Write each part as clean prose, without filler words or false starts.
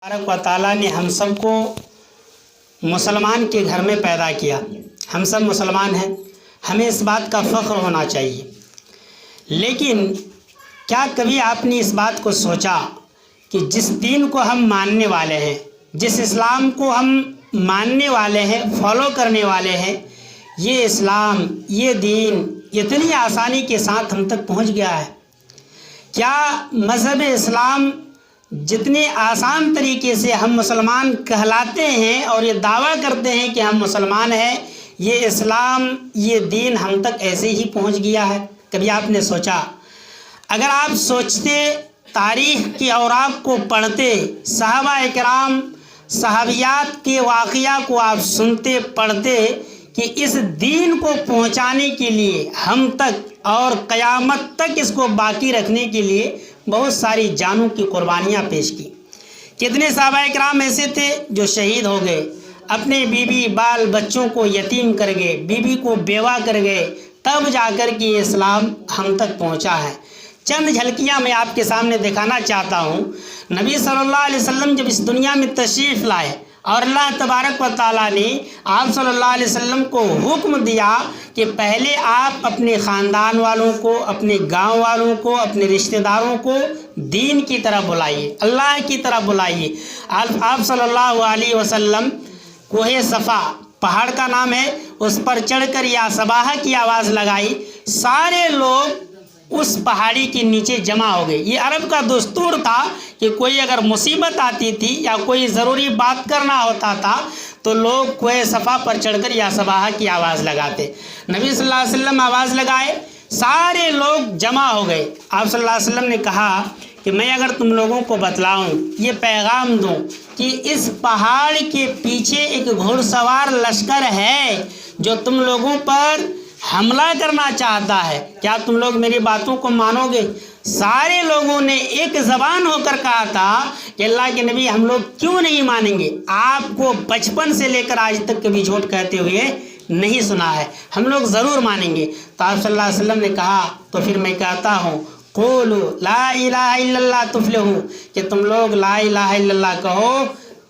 تبارک و تعالیٰ نے ہم سب کو مسلمان کے گھر میں پیدا کیا. ہم سب مسلمان ہیں. ہمیں اس بات کا فخر ہونا چاہیے. لیکن کیا کبھی آپ نے اس بات کو سوچا کہ جس دین کو ہم ماننے والے ہیں، جس اسلام کو ہم ماننے والے ہیں، فالو کرنے والے ہیں، یہ اسلام، یہ دین اتنی آسانی کے ساتھ ہم تک پہنچ گیا ہے؟ کیا مذہب اسلام جتنے آسان طریقے سے ہم مسلمان کہلاتے ہیں اور یہ دعویٰ کرتے ہیں کہ ہم مسلمان ہیں، یہ اسلام، یہ دین ہم تک ایسے ہی پہنچ گیا ہے؟ کبھی آپ نے سوچا؟ اگر آپ سوچتے، تاریخ کے اوراق کو پڑھتے، صحابہ کرام، صحابیات کے واقعہ کو آپ سنتے، پڑھتے کہ اس دین کو پہنچانے کے لیے ہم تک اور قیامت تک اس کو باقی رکھنے کے لیے بہت ساری جانوں کی قربانیاں پیش کی. کتنے صحابہ کرام ایسے تھے جو شہید ہو گئے، اپنے بیوی بال بچوں کو یتیم کر گئے، بیوی کو بیوہ کر گئے، تب جا کر کے یہ اسلام ہم تک پہنچا ہے. چند جھلکیاں میں آپ کے سامنے دکھانا چاہتا ہوں. نبی صلی اللہ علیہ وسلم جب اس دنیا میں تشریف لائے اور اللہ تبارک و تعالیٰ نے آپ صلی اللہ علیہ وسلم کو حکم دیا کہ پہلے آپ اپنے خاندان والوں کو، اپنے گاؤں والوں کو، اپنے رشتہ داروں کو دین کی طرف بلائیے، اللہ کی طرف بلائیے. آپ صلی اللہ علیہ وسلم کوہ صفا پہاڑ کا نام ہے، اس پر چڑھ کر یا صباح کی آواز لگائی. سارے لوگ اس پہاڑی کے نیچے جمع ہو گئے. یہ عرب کا دستور تھا کہ کوئی اگر مصیبت آتی تھی یا کوئی ضروری بات کرنا ہوتا تھا تو لوگ کوہ صفا پر چڑھ کر یا صباح کی آواز لگاتے. نبی صلی اللہ علیہ وسلم آواز لگائے، سارے لوگ جمع ہو گئے. آپ صلی اللہ علیہ وسلم نے کہا کہ میں اگر تم لوگوں کو بتلاؤں، یہ پیغام دوں کہ اس پہاڑ کے پیچھے ایک گھوڑ سوار لشکر ہے جو تم لوگوں پر حملہ کرنا چاہتا ہے، کیا تم لوگ میری باتوں کو مانو گے؟ سارے لوگوں نے ایک زبان ہو کر کہا تھا کہ اللہ کے نبی، ہم لوگ کیوں نہیں مانیں گے؟ آپ کو بچپن سے لے کر آج تک کبھی جھوٹ کہتے ہوئے نہیں سنا ہے، ہم لوگ ضرور مانیں گے. تو آپ صلی اللہ علیہ وسلم نے کہا تو پھر میں کہتا ہوں، قولوا لا الہ الا اللہ تفلحوا، کہ تم لوگ لا الہ الا اللہ کہو،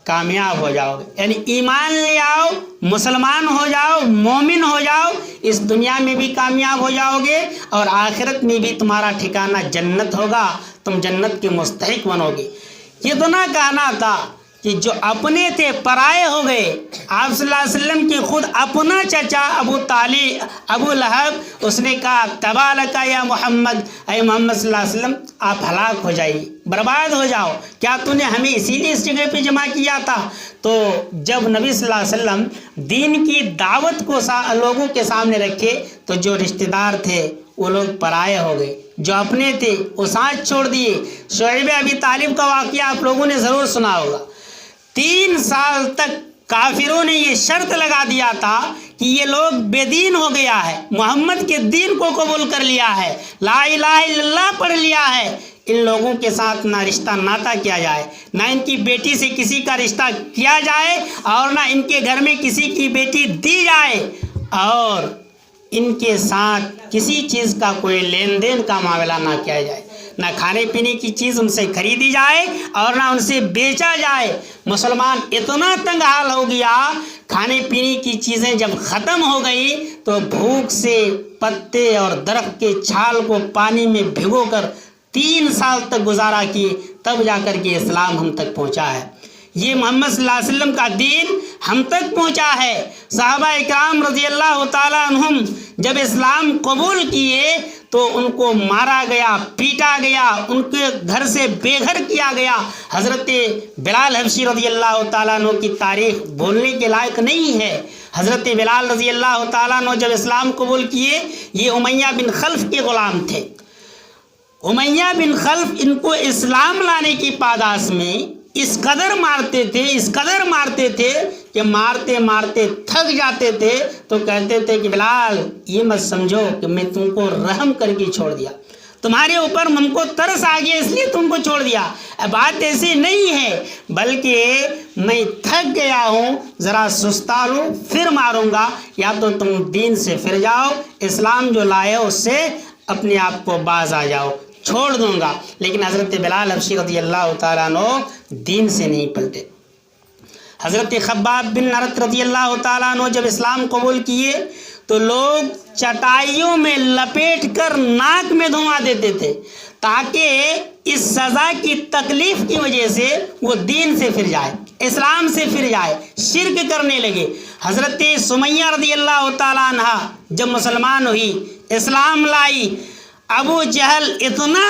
کامیاب ہو جاؤ گے. یعنی ایمان لے آؤ، مسلمان ہو جاؤ، مومن ہو جاؤ، اس دنیا میں بھی کامیاب ہو جاؤ گے اور آخرت میں بھی تمہارا ٹھکانہ جنت ہوگا، تم جنت کے مستحق بنو گے. یہ تو نہ کہنا تھا کہ جو اپنے تھے پرائے ہو گئے. آپ صلی اللہ علیہ وسلم کے خود اپنا چچا ابو طالب، ابو لہب، اس نے کہا تبا لکا یا محمد، اے محمد صلی اللہ علیہ وسلم، آپ ہلاک ہو جائیے، برباد ہو جاؤ، کیا تو نے ہمیں اسی لیے اس جگہ پہ جمع کیا تھا؟ تو جب نبی صلی اللہ علیہ وسلم دین کی دعوت کو لوگوں کے سامنے رکھے تو جو رشتہ دار تھے وہ لوگ پرائے ہو گئے، جو اپنے تھے وہ ساتھ چھوڑ دیے. شعیب ابی طالب کا واقعہ آپ لوگوں نے ضرور سنا ہوگا. 3 سال تک کافروں نے یہ شرط لگا دیا تھا کہ یہ لوگ بے دین ہو گیا ہے، محمد کے دین کو قبول کر لیا ہے، لا الہ الا اللہ پڑھ لیا ہے، ان لوگوں کے ساتھ نہ رشتہ ناتا کیا جائے، نہ ان کی بیٹی سے کسی کا رشتہ کیا جائے اور نہ ان کے گھر میں کسی کی بیٹی دی جائے، اور ان کے ساتھ کسی چیز کا کوئی لین دین کا معاملہ نہ کیا جائے، نہ کھانے پینے کی چیز ان سے خریدی جائے اور نہ ان سے بیچا جائے. مسلمان اتنا تنگ حال ہو گیا، کھانے پینے کی چیزیں جب ختم ہو گئی تو بھوک سے پتے اور درخت کے چھال کو پانی میں بھگو کر 3 سال تک گزارا کیے، تب جا کر کے اسلام ہم تک پہنچا ہے. یہ محمد صلی اللہ علیہ وسلم کا دین ہم تک پہنچا ہے. صحابہ اکرام رضی اللہ تعالیٰ عنہم جب اسلام قبول کیے تو ان کو مارا گیا، پیٹا گیا، ان کے گھر سے بے گھر کیا گیا. حضرت بلال حبشی رضی اللہ تعالیٰ عنہ کی تاریخ بھولنے کے لائق نہیں ہے. حضرت بلال رضی اللہ تعالیٰ عنہ جب اسلام قبول کیے، یہ امیہ بن خلف کے غلام تھے. امیہ بن خلف ان کو اسلام لانے کی پاداش میں اس قدر مارتے تھے کہ مارتے مارتے تھک جاتے تھے تو کہتے تھے کہ بلال، یہ مت سمجھو کہ میں تم کو رحم کر کے چھوڑ دیا، تمہارے اوپر ہم کو ترس آ گیا اس لیے تم کو چھوڑ دیا. بات ایسی نہیں ہے، بلکہ میں تھک گیا ہوں، ذرا سستا لوں پھر ماروں گا، یا تو تم دین سے پھر جاؤ، اسلام جو لائے اس سے اپنے آپ کو باز آ جاؤ، چھوڑ دوں گا. لیکن حضرت بلال حبشی رضی اللہ تعالیٰ عنہ دین سے نہیں پلٹے۔ حضرت خباب بن ارت رضی اللہ تعالیٰ عنہ جب اسلام قبول کیے تو لوگ چٹائیوں میں لپیٹ کر ناک میں دھواں دیتے تھے تاکہ اس سزا کی تکلیف کی وجہ سے وہ دین سے پھر جائے، اسلام سے پھر جائے، شرک کرنے لگے۔ حضرت سمیہ رضی اللہ تعالیٰ عنہ جب مسلمان ہوئی، اسلام لائی، ابو جہل اتنا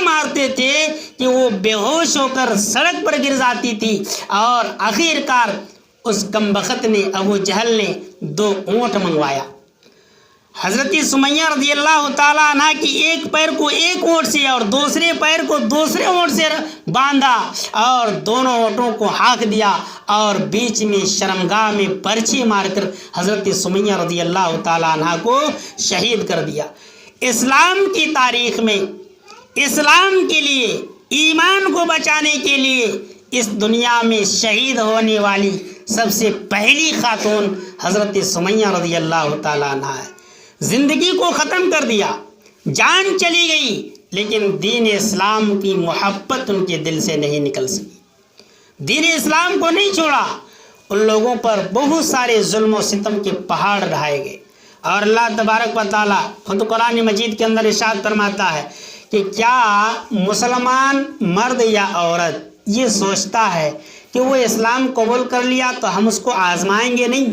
مارتے تھے کہ وہ بے ہوش ہو کر سڑک پر گر جاتی تھی، اور آخر کار اس کمبخت نے، ابو جہل نے 2 اونٹ منگوایا۔ حضرت سمیہ رضی اللہ تعالیٰ عنہ کی ایک پیر کو ایک اونٹ سے اور دوسرے پیر کو دوسرے اونٹ سے باندھا اور دونوں اونٹوں کو ہانک دیا اور بیچ میں شرمگاہ میں پرچھی مار کر حضرت سمیہ رضی اللہ تعالیٰ عنہ کو شہید کر دیا۔ اسلام کی تاریخ میں اسلام کے لیے، ایمان کو بچانے کے لیے اس دنیا میں شہید ہونے والی سب سے پہلی خاتون حضرت سمیہ رضی اللہ تعالیٰ عنہ ہے۔ زندگی کو ختم کر دیا، جان چلی گئی، لیکن دین اسلام کی محبت ان کے دل سے نہیں نکل سکی، دین اسلام کو نہیں چھوڑا۔ ان لوگوں پر بہت سارے ظلم و ستم کے پہاڑ ڈھائے گئے، اور اللہ تبارک و تعالیٰ خود قرآن مجید کے اندر ارشاد فرماتا ہے کہ کیا مسلمان مرد یا عورت یہ سوچتا ہے کہ وہ اسلام قبول کر لیا تو ہم اس کو آزمائیں گے؟ نہیں،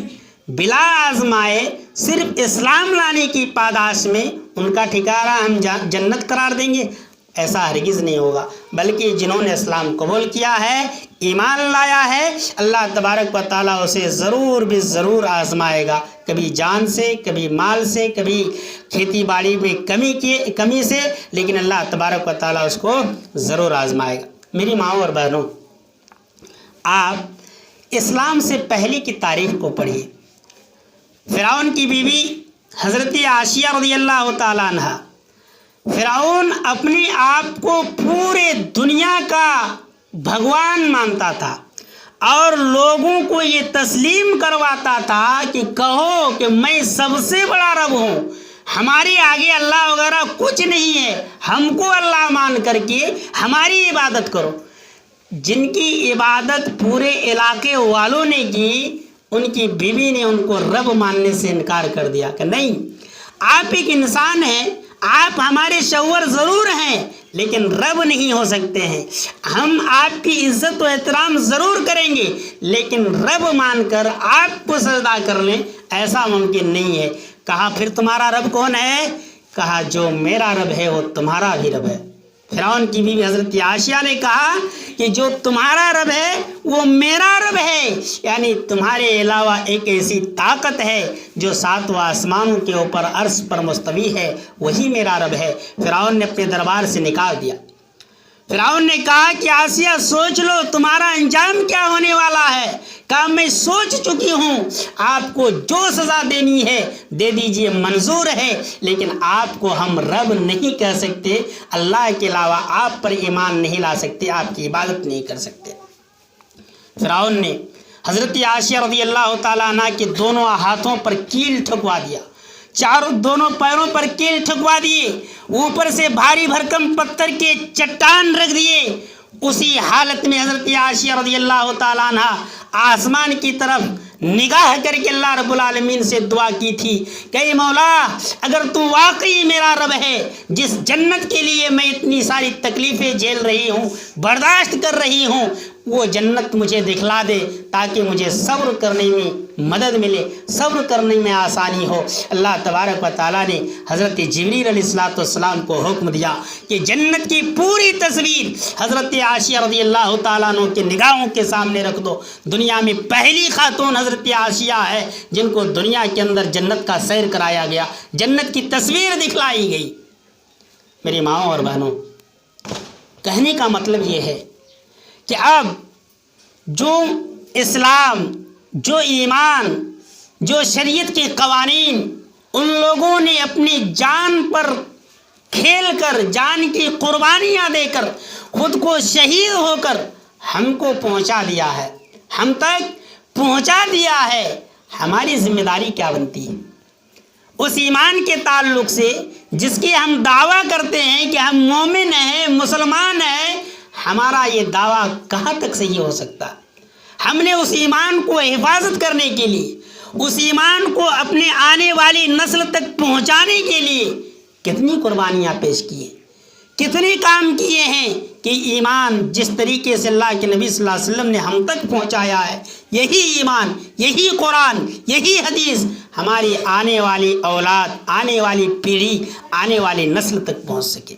بلا آزمائے صرف اسلام لانے کی پاداش میں ان کا ٹھکانہ ہم جنت قرار دیں گے؟ ایسا ہرگز نہیں ہوگا، بلکہ جنہوں نے اسلام قبول کیا ہے، ایمان لایا ہے، اللہ تبارک و تعالیٰ اسے ضرور بھی ضرور آزمائے گا، کبھی جان سے، کبھی مال سے، کبھی کھیتی باڑی میں کمی سے، لیکن اللہ تبارک و تعالیٰ اس کو ضرور آزمائے گا۔ میری ماؤں اور بہنوں، آپ اسلام سے پہلے کی تاریخ کو پڑھیے۔ فرعون کی بیوی حضرت عائشہ رضی اللہ تعالیٰ عنہ، فرعون اپنے آپ کو پورے دنیا کا بھگوان مانتا تھا اور لوگوں کو یہ تسلیم کرواتا تھا کہ کہو کہ میں سب سے بڑا رب ہوں، ہمارے آگے اللہ وغیرہ کچھ نہیں ہے، ہم کو اللہ مان کر کے ہماری عبادت کرو۔ جن کی عبادت پورے علاقے والوں نے کی، ان کی بیوی نے ان کو رب ماننے سے انکار کر دیا کہ نہیں، آپ ایک انسان ہیں، آپ ہمارے شوہر ضرور ہیں لیکن رب نہیں ہو سکتے ہیں، ہم آپ کی عزت و احترام ضرور کریں گے لیکن رب مان کر آپ کو سجدہ کر لیں ایسا ممکن نہیں ہے۔ کہا پھر تمہارا رب کون ہے؟ کہا جو میرا رب ہے وہ تمہارا بھی رب ہے۔ فرعون کی بیوی حضرت عائشہ نے کہا کہ جو تمہارا رب ہے وہ میرا رب ہے، یعنی تمہارے علاوہ ایک ایسی طاقت ہے جو 7 آسمانوں کے اوپر عرش پر مستوی ہے، وہی میرا رب ہے۔ فرعون نے اپنے دربار سے نکال دیا۔ فرعون نے کہا کہ عائشہ سوچ لو تمہارا انجام کیا ہونے والا ہے۔ کہا میں سوچ چکی ہوں، آپ کو جو سزا دینی ہے دے دیجئے، منظور ہے، لیکن آپ کو ہم رب نہیں کہہ سکتے، اللہ کے علاوہ آپ پر ایمان نہیں لا سکتے، آپ کی عبادت نہیں کر سکتے۔ فرعون نے حضرت عائشہ رضی اللہ تعالیٰ عنہ کے دونوں ہاتھوں پر کیل ٹھکوا دیا، دونوں پیروں پر کیل ٹھکوا دیے، اوپر سے بھاری بھرکم پتھر کے چٹان رکھ دیے۔ اسی حالت میں حضرت عائشہ رضی اللہ تعالیٰ عنہ آسمان کی طرف نگاہ کر کے اللہ رب العالمین سے دعا کی تھی کہ اے مولا، اگر تو واقعی میرا رب ہے، جس جنت کے لیے میں اتنی ساری تکلیفیں جھیل رہی ہوں، برداشت کر رہی ہوں، وہ جنت مجھے دکھلا دے تاکہ مجھے صبر کرنے میں مدد ملے، صبر کرنے میں آسانی ہو۔ اللہ تبارک و تعالیٰ نے حضرت جبریل علیہ السلام کو حکم دیا کہ جنت کی پوری تصویر حضرت عائشہ رضی اللہ تعالیٰ عنہ کے نگاہوں کے سامنے رکھ دو۔ دنیا میں پہلی خاتون حضرت عائشہ ہے جن کو دنیا کے اندر جنت کا سیر کرایا گیا، جنت کی تصویر دکھلائی گئی۔ میری ماؤں اور بہنوں، کہنے کا مطلب یہ ہے کہ اب جو اسلام، جو ایمان، جو شریعت کے قوانین ان لوگوں نے اپنی جان پر کھیل کر، جان کی قربانیاں دے کر، خود کو شہید ہو کر ہم کو پہنچا دیا ہے، ہم تک پہنچا دیا ہے، ہماری ذمہ داری کیا بنتی ہے؟ اس ایمان کے تعلق سے جس کی ہم دعویٰ کرتے ہیں کہ ہم مومن ہیں، مسلمان ہیں، ہمارا یہ دعویٰ کہاں تک صحیح ہو سکتا؟ ہم نے اس ایمان کو حفاظت کرنے کے لیے، اس ایمان کو اپنے آنے والی نسل تک پہنچانے کے لیے کتنی قربانیاں پیش کی ہیں، کتنے کام کیے ہیں کہ ایمان جس طریقے سے اللہ کے نبی صلی اللہ علیہ وسلم نے ہم تک پہنچایا ہے، یہی ایمان، یہی قرآن، یہی حدیث ہماری آنے والی اولاد، آنے والی پیڑھی، آنے والی نسل تک پہنچ سکے۔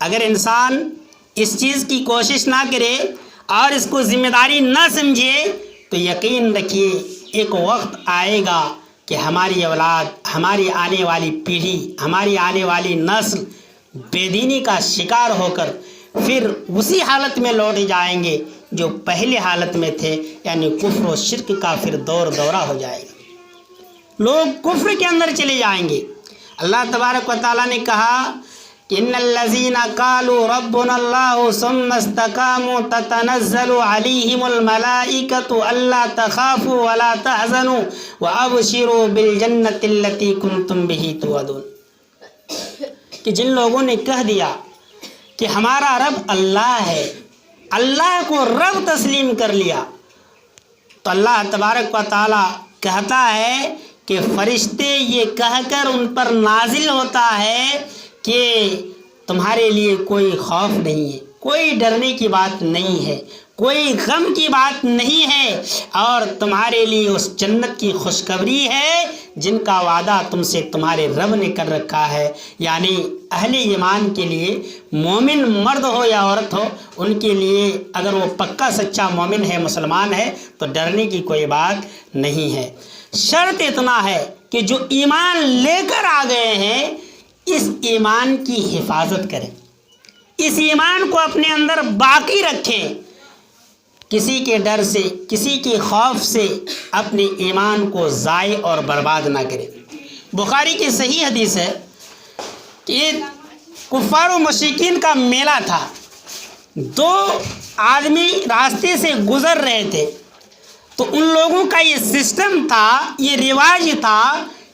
اگر انسان اس چیز کی کوشش نہ کرے اور اس کو ذمہ داری نہ سمجھے تو یقین رکھیے ایک وقت آئے گا کہ ہماری اولاد، ہماری آنے والی پیڑھی، ہماری آنے والی نسل بے دینی کا شکار ہو کر پھر اسی حالت میں لوٹ جائیں گے جو پہلے حالت میں تھے، یعنی کفر و شرک کا پھر دورہ ہو جائے گا، لوگ کفر کے اندر چلے جائیں گے۔ اللہ تبارک و تعالیٰ نے کہا ان الذین قالوا ربنا اللہ ثم استقاموا تتنزل علیہم الملائکۃ الا تخافوا ولا تحزنوا وابشروا بالجنۃ التی کنتم بہ توعدون، کہ جن لوگوں نے کہہ دیا کہ ہمارا رب اللہ ہے، اللہ کو رب تسلیم کر لیا، تو اللہ تبارک و تعالیٰ کہتا ہے کہ فرشتے یہ کہہ کر ان پر نازل ہوتا ہے کہ تمہارے لیے کوئی خوف نہیں ہے، کوئی ڈرنے کی بات نہیں ہے، کوئی غم کی بات نہیں ہے، اور تمہارے لیے اس جنت کی خوشخبری ہے جن کا وعدہ تم سے تمہارے رب نے کر رکھا ہے۔ یعنی اہل ایمان کے لیے، مومن مرد ہو یا عورت ہو، ان کے لیے اگر وہ پکا سچا مومن ہے، مسلمان ہے، تو ڈرنے کی کوئی بات نہیں ہے۔ شرط اتنا ہے کہ جو ایمان لے کر آ گئے ہیں اس ایمان کی حفاظت کریں، اس ایمان کو اپنے اندر باقی رکھیں، کسی کے ڈر سے، کسی کے خوف سے اپنے ایمان کو ضائع اور برباد نہ کریں۔ بخاری کی صحیح حدیث ہے کہ کفار و مشرکین کا میلہ تھا، دو آدمی راستے سے گزر رہے تھے، تو ان لوگوں کا یہ سسٹم تھا، یہ رواج تھا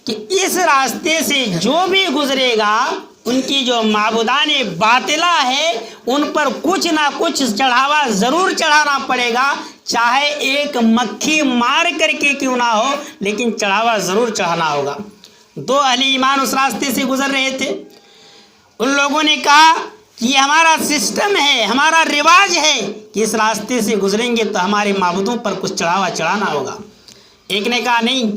کہ اس راستے سے جو بھی گزرے گا ان کی جو معبودان باطلہ ہے ان پر کچھ نہ کچھ چڑھاوا ضرور چڑھانا پڑے گا، چاہے ایک مکھی مار کر کے کیوں نہ ہو، لیکن چڑھاوا ضرور چڑھانا ہوگا۔ دو اہل ایمان اس راستے سے گزر رہے تھے، ان لوگوں نے کہا کہ یہ ہمارا سسٹم ہے، ہمارا رواج ہے کہ اس راستے سے گزریں گے تو ہمارے معبودوں پر کچھ چڑھاوا چڑھانا ہوگا۔ ایک نے کہا نہیں،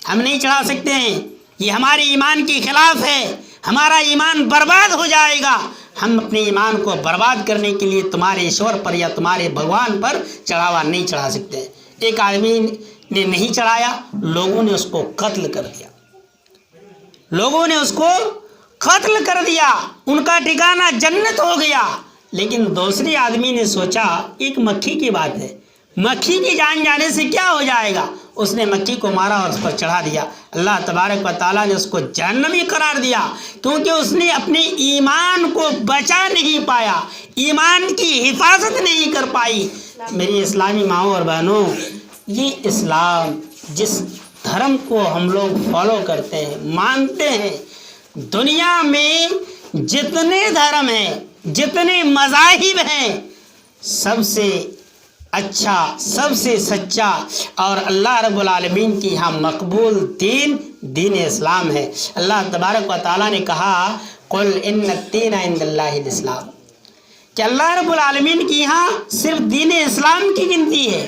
ہم نہیں چڑھا سکتے ہیں، یہ ہمارے ایمان کے خلاف ہے، ہمارا ایمان برباد ہو جائے گا، ہم اپنے ایمان کو برباد کرنے کے لیے تمہارے ایشور پر یا تمہارے بھگوان پر چڑھاوا نہیں چڑھا سکتے۔ ایک آدمی نے نہیں چڑھایا، لوگوں نے اس کو قتل کر دیا، لوگوں نے اس کو قتل کر دیا، ان کا ٹھکانہ جنت ہو گیا۔ لیکن دوسرے آدمی نے سوچا ایک مکھی کی بات ہے، مکھی کی جان جانے سے کیا ہو جائے گا، اس نے مکھی کو مارا اور اس پر چڑھا دیا۔ اللہ تبارک و تعالیٰ نے اس کو جہنمی قرار دیا کیونکہ اس نے اپنے ایمان کو بچا نہیں پایا، ایمان کی حفاظت نہیں کر پائی۔ میری اسلامی ماؤں اور بہنوں، یہ اسلام جس دھرم کو ہم لوگ فالو کرتے ہیں، مانتے ہیں، دنیا میں جتنے دھرم ہیں، جتنے مذاہب ہیں، سب سے اچھا، سب سے سچا اور اللہ رب العالمین کی یہاں مقبول دین اسلام ہے۔ اللہ تبارک و تعالیٰ نے کہا قل ان الدین عند اللہ الاسلام، کہ اللہ رب العالمین کی یہاں صرف دین اسلام کی گنتی ہے۔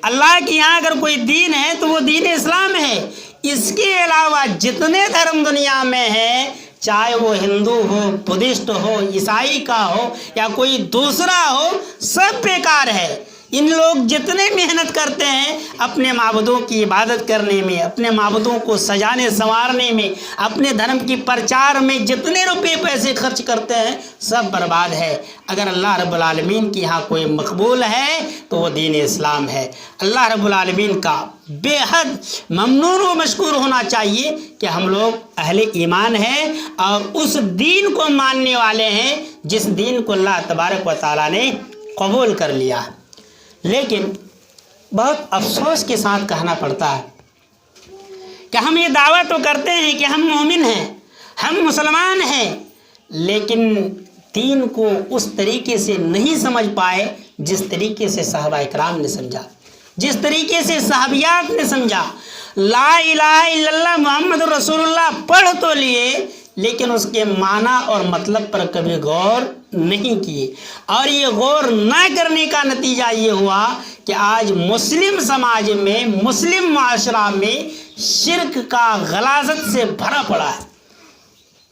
اللہ کے یہاں اگر کوئی دین ہے تو وہ دین اسلام ہے۔ اس کے علاوہ جتنے دھرم دنیا میں ہیں، چاہے وہ ہندو ہو، بدھسٹ ہو، عیسائی کا ہو یا کوئی دوسرا ہو، سب بیکار ہے۔ ان لوگ جتنے محنت کرتے ہیں اپنے معبودوں کی عبادت کرنے میں، اپنے معبودوں کو سجانے سنوارنے میں، اپنے دھرم کی پرچار میں جتنے روپے پیسے خرچ کرتے ہیں سب برباد ہے۔ اگر اللہ رب العالمین کی یہاں کوئی مقبول ہے تو وہ دین اسلام ہے۔ اللہ رب العالمین کا بے حد ممنون و مشکور ہونا چاہیے کہ ہم لوگ اہل ایمان ہیں اور اس دین کو ماننے والے ہیں جس دین کو اللہ تبارک و تعالیٰ نے قبول کر لیا۔ لیکن بہت افسوس کے ساتھ کہنا پڑتا ہے کہ ہم یہ دعویٰ تو کرتے ہیں کہ ہم مومن ہیں، ہم مسلمان ہیں، لیکن دین کو اس طریقے سے نہیں سمجھ پائے جس طریقے سے صحابہ اکرام نے سمجھا، جس طریقے سے صحابیات نے سمجھا۔ لا الہ الا اللہ محمد رسول اللہ پڑھ تو لیے، لیکن اس کے معنی اور مطلب پر کبھی غور نہیں کیے، اور یہ غور نہ کرنے کا نتیجہ یہ ہوا کہ آج مسلم سماج میں، مسلم معاشرہ میں شرک کا غلاظت سے بھرا پڑا ہے۔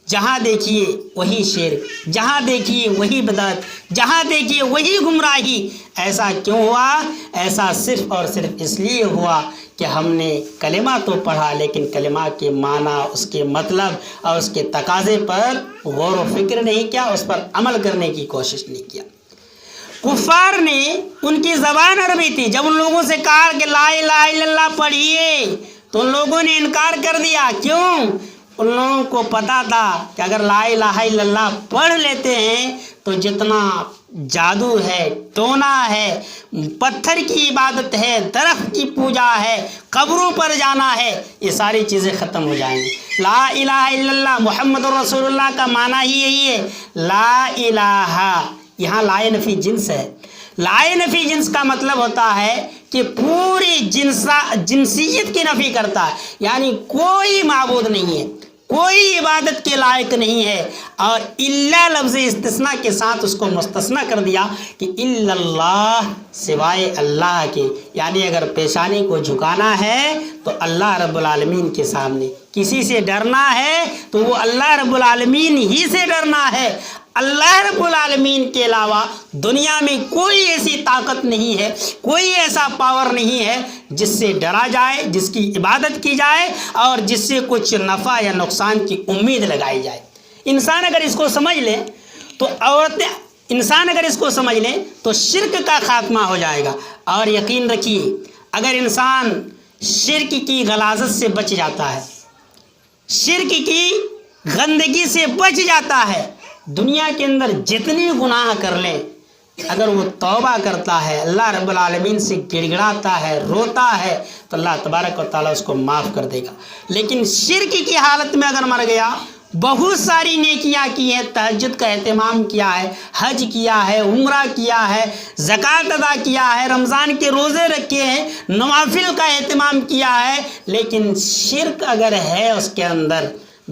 جہاں دیکھیے وہی شرک، جہاں دیکھیے وہی بدعت، جہاں دیکھیے وہی گمراہی۔ ایسا کیوں ہوا؟ ایسا صرف اور صرف اس لیے ہوا کہ ہم نے کلمہ تو پڑھا، لیکن کلمہ کے معنی، اس کے مطلب اور اس کے تقاضے پر غور و فکر نہیں کیا، اس پر عمل کرنے کی کوشش نہیں کیا۔ کفار نے، ان کی زبان عربی تھی، جب ان لوگوں سے کہا کہ لا الہ الا اللہ پڑھیے تو ان لوگوں نے انکار کر دیا۔ کیوں؟ ان لوگوں کو پتا تھا کہ اگر لا الہ الا اللہ پڑھ لیتے ہیں تو جتنا جادو ہے، ٹونا ہے، پتھر کی عبادت ہے، درخت کی پوجا ہے، قبروں پر جانا ہے، یہ ساری چیزیں ختم ہو جائیں گی۔ لا الہ الا اللہ محمد رسول اللہ کا معنی ہی یہی ہے، لا الہ۔ یہاں لا نفی جنس ہے۔ لا نفی جنس کا مطلب ہوتا ہے کہ پوری جنسیت کی نفی کرتا ہے، یعنی کوئی معبود نہیں ہے، کوئی عبادت کے لائق نہیں ہے، اور الا لفظ استثناء کے ساتھ اس کو مستثنیٰ کر دیا کہ الا اللہ، سوائے اللہ کے، یعنی اگر پیشانی کو جھکانا ہے تو اللہ رب العالمین کے سامنے، کسی سے ڈرنا ہے تو وہ اللہ رب العالمین ہی سے ڈرنا ہے۔ اللہ رب العالمین کے علاوہ دنیا میں کوئی ایسی طاقت نہیں ہے، کوئی ایسا پاور نہیں ہے جس سے ڈرا جائے، جس کی عبادت کی جائے اور جس سے کچھ نفع یا نقصان کی امید لگائی جائے۔ انسان اگر اس کو سمجھ لے تو انسان اگر اس کو سمجھ لے تو شرک کا خاتمہ ہو جائے گا۔ اور یقین رکھیے، اگر انسان شرک کی غلاظت سے بچ جاتا ہے، شرک کی گندگی سے بچ جاتا ہے، دنیا کے اندر جتنی گناہ کر لیں، اگر وہ توبہ کرتا ہے، اللہ رب العالمین سے گڑ گڑاتا ہے، روتا ہے، تو اللہ تبارک و تعالیٰ اس کو معاف کر دے گا۔ لیکن شرک کی حالت میں اگر مر گیا، بہت ساری نیکیاں کی ہیں، تہجد کا اہتمام کیا ہے، حج کیا ہے، عمرہ کیا ہے، زکوٰۃ ادا کیا ہے، رمضان کے روزے رکھے ہیں، نوافل کا اہتمام کیا ہے، لیکن شرک اگر ہے اس کے اندر،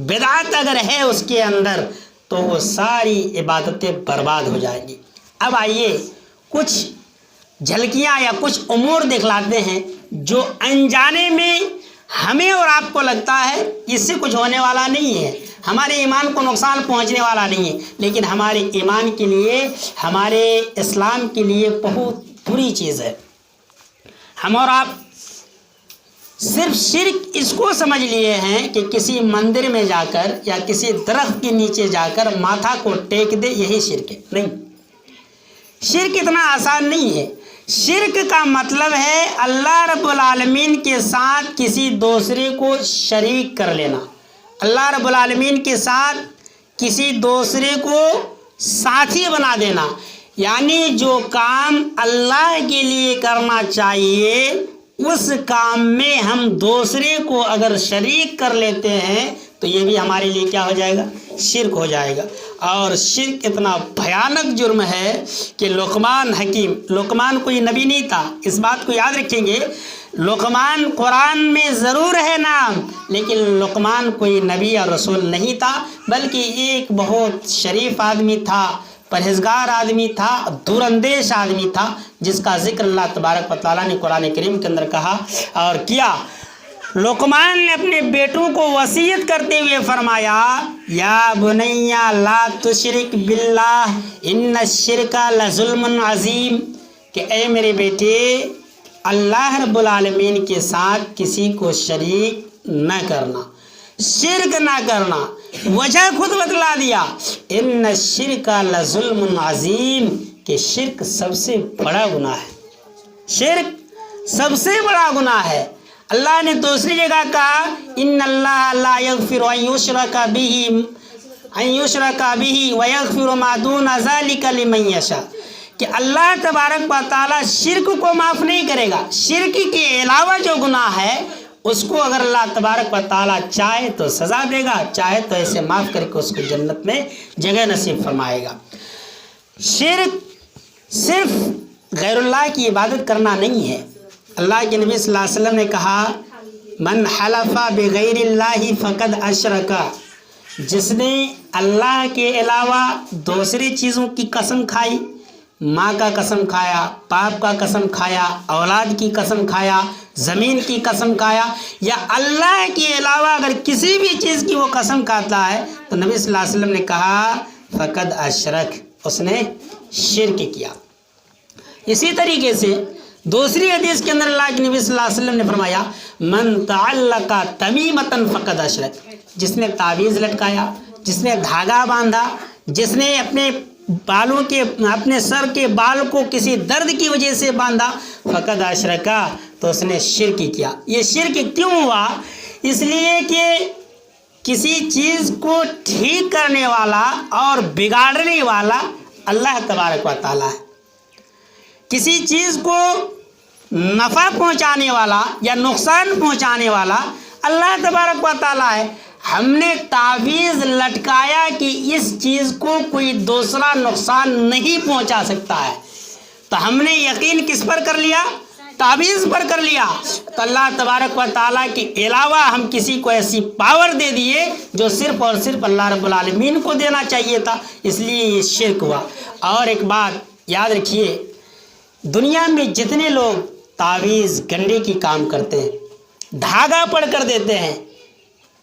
بدعت اگر ہے اس کے اندر، تو وہ ساری عبادتیں برباد ہو جائیں گی۔ اب آئیے کچھ جھلکیاں یا کچھ امور دکھلاتے ہیں جو انجانے میں ہمیں اور آپ کو لگتا ہے اس سے کچھ ہونے والا نہیں ہے، ہمارے ایمان کو نقصان پہنچنے والا نہیں ہے، لیکن ہمارے ایمان کے لیے، ہمارے اسلام کے لیے بہت بری چیز ہے۔ ہم اور آپ صرف شرک اس کو سمجھ لیے ہیں کہ کسی مندر میں جا کر یا کسی درخت کے نیچے جا کر ماتھا کو ٹیک دے، یہی شرک ہے۔ نہیں، شرک اتنا آسان نہیں ہے۔ شرک کا مطلب ہے اللہ رب العالمین کے ساتھ کسی دوسرے کو شریک کر لینا، اللہ رب العالمین کے ساتھ کسی دوسرے کو ساتھی بنا دینا، یعنی جو کام اللہ کے لیے کرنا چاہیے اس کام میں ہم دوسرے کو اگر شریک کر لیتے ہیں تو یہ بھی ہمارے لیے کیا ہو جائے گا؟ شرک ہو جائے گا۔ اور شرک اتنا بھیانک جرم ہے کہ لقمان حکیم، لقمان کوئی نبی نہیں تھا، اس بات کو یاد رکھیں گے۔ لقمان قرآن میں ضرور ہے نام، لیکن لقمان کوئی نبی اور رسول نہیں تھا، بلکہ ایک بہت شریف آدمی تھا، پرہیزگار آدمی تھا، دور اندیش آدمی تھا، جس کا ذکر اللہ تبارک و تعالیٰ نے قرآن کریم کے اندر کہا اور کیا۔ لقمان نے اپنے بیٹوں کو وصیت کرتے ہوئے فرمایا، یا بنی لا تشرک باللہ ان الشرک لظلم عظیم، کہ اے میرے بیٹے اللہ رب العالمین کے ساتھ کسی کو شریک نہ کرنا، شرک نہ کرنا۔ وجہ خود بتلا دیا، ان الشرک لظلم عظیم، کہ شرک سب سے بڑا گناہ ہے، شرک سب سے بڑا گناہ ہے۔ اللہ نے دوسری جگہ کہا، ان اللہ لا یغفر ان یشرک بہ ویغفر ما دون ذلک لمن یشاء، کہ اللہ تبارک و تعالیٰ شرک کو معاف نہیں کرے گا، شرک کے علاوہ جو گناہ ہے اس کو اگر اللہ تبارک و تعالیٰ چاہے تو سزا دے گا، چاہے تو ایسے معاف کر کے اس کو جنت میں جگہ نصیب فرمائے گا۔ شرک صرف غیر اللہ کی عبادت کرنا نہیں ہے. اللہ کے نبی صلی اللہ علیہ وسلم نے کہا من حلف بغیر اللہ فقد اشرک، جس نے اللہ کے علاوہ دوسری چیزوں کی قسم کھائی، ماں کا قسم کھایا، باپ کا قسم کھایا، اولاد کی قسم کھایا، زمین کی قسم کھایا، یا اللہ کے علاوہ اگر کسی بھی چیز کی وہ قسم کھاتا ہے تو نبی صلی اللہ علیہ وسلم نے کہا فقد اشرک، اس نے شرک کیا. اسی طریقے سے دوسری حدیث کے اندر اللہ کے نبی صلی اللہ علیہ وسلم نے فرمایا من تعلق تمیمۃ فقد اشرک، جس نے تعویذ لٹکایا، جس نے دھاگا باندھا، جس نے اپنے سر کے بال کو کسی درد کی وجہ سے باندھا، فقد اشرکا، تو اس نے شرک کیا. یہ شرک کیوں ہوا؟ اس لیے کہ کسی چیز کو ٹھیک کرنے والا اور بگاڑنے والا اللہ تبارک و تعالیٰ ہے. کسی چیز کو نفع پہنچانے والا یا نقصان پہنچانے والا اللہ تبارک و تعالیٰ ہے. ہم نے تعویذ لٹکایا کہ اس چیز کو کوئی دوسرا نقصان نہیں پہنچا سکتا ہے، تو ہم نے یقین کس پر کر لیا؟ تعویذ پر کر لیا. تو اللہ تبارک و تعالیٰ کے علاوہ ہم کسی کو ایسی پاور دے دیے جو صرف اور صرف اللہ رب العالمین کو دینا چاہیے تھا، اس لیے یہ شرک ہوا. اور ایک بات یاد رکھیے، دنیا میں جتنے لوگ تعویذ گنڈے کی کام کرتے ہیں، دھاگا پڑھ کر دیتے ہیں،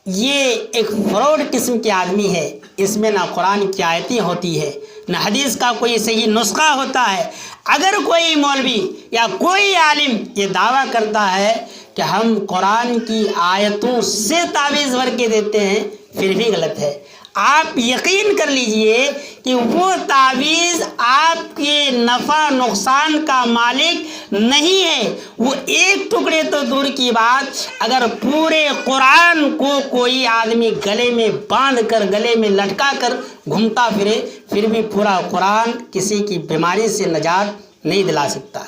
یہ ایک فراڈ قسم کے آدمی ہے. اس میں نہ قرآن کی آیتیں ہوتی ہے، نہ حدیث کا کوئی صحیح نسخہ ہوتا ہے. اگر کوئی مولوی یا کوئی عالم یہ دعویٰ کرتا ہے کہ ہم قرآن کی آیتوں سے تعویذ بھر کے دیتے ہیں، پھر بھی غلط ہے. آپ یقین کر لیجئے کہ وہ تعویذ آپ کے نفع نقصان کا مالک نہیں ہے. وہ ایک ٹکڑے تو دور کی بات، اگر پورے قرآن کو کوئی آدمی گلے میں باندھ کر، گلے میں لٹکا کر گھومتا پھرے، پھر بھی پورا قرآن کسی کی بیماری سے نجات نہیں دلا سکتا.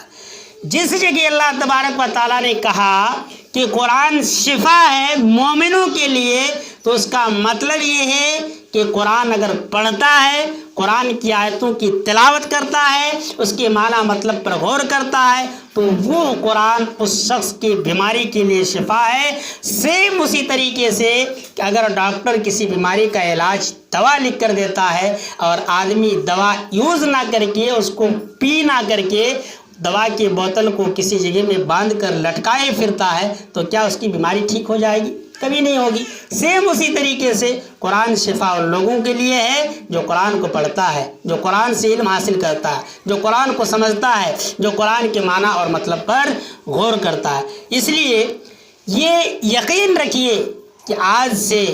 جس جگہ اللہ تبارک و تعالیٰ نے کہا کہ قرآن شفا ہے مومنوں کے لیے، تو اس کا مطلب یہ ہے کہ قرآن اگر پڑھتا ہے، قرآن کی آیتوں کی تلاوت کرتا ہے، اس کے معنی مطلب پر غور کرتا ہے، تو وہ قرآن اس شخص کی بیماری کے لیے شفا ہے. سیم اسی طریقے سے کہ اگر ڈاکٹر کسی بیماری کا علاج دوا لکھ کر دیتا ہے اور آدمی دوا یوز نہ کر کے، اس کو پی نہ کر کے، دوا کی بوتل کو کسی جگہ میں باندھ کر لٹکائے پھرتا ہے، تو کیا اس کی بیماری ٹھیک ہو جائے گی؟ کبھی نہیں ہوگی. سیم اسی طریقے سے قرآن شفا ان لوگوں کے لیے ہے جو قرآن کو پڑھتا ہے، جو قرآن سے علم حاصل کرتا ہے، جو قرآن کو سمجھتا ہے، جو قرآن کے معنی اور مطلب پر غور کرتا ہے. اس لیے یہ یقین رکھیے کہ آج سے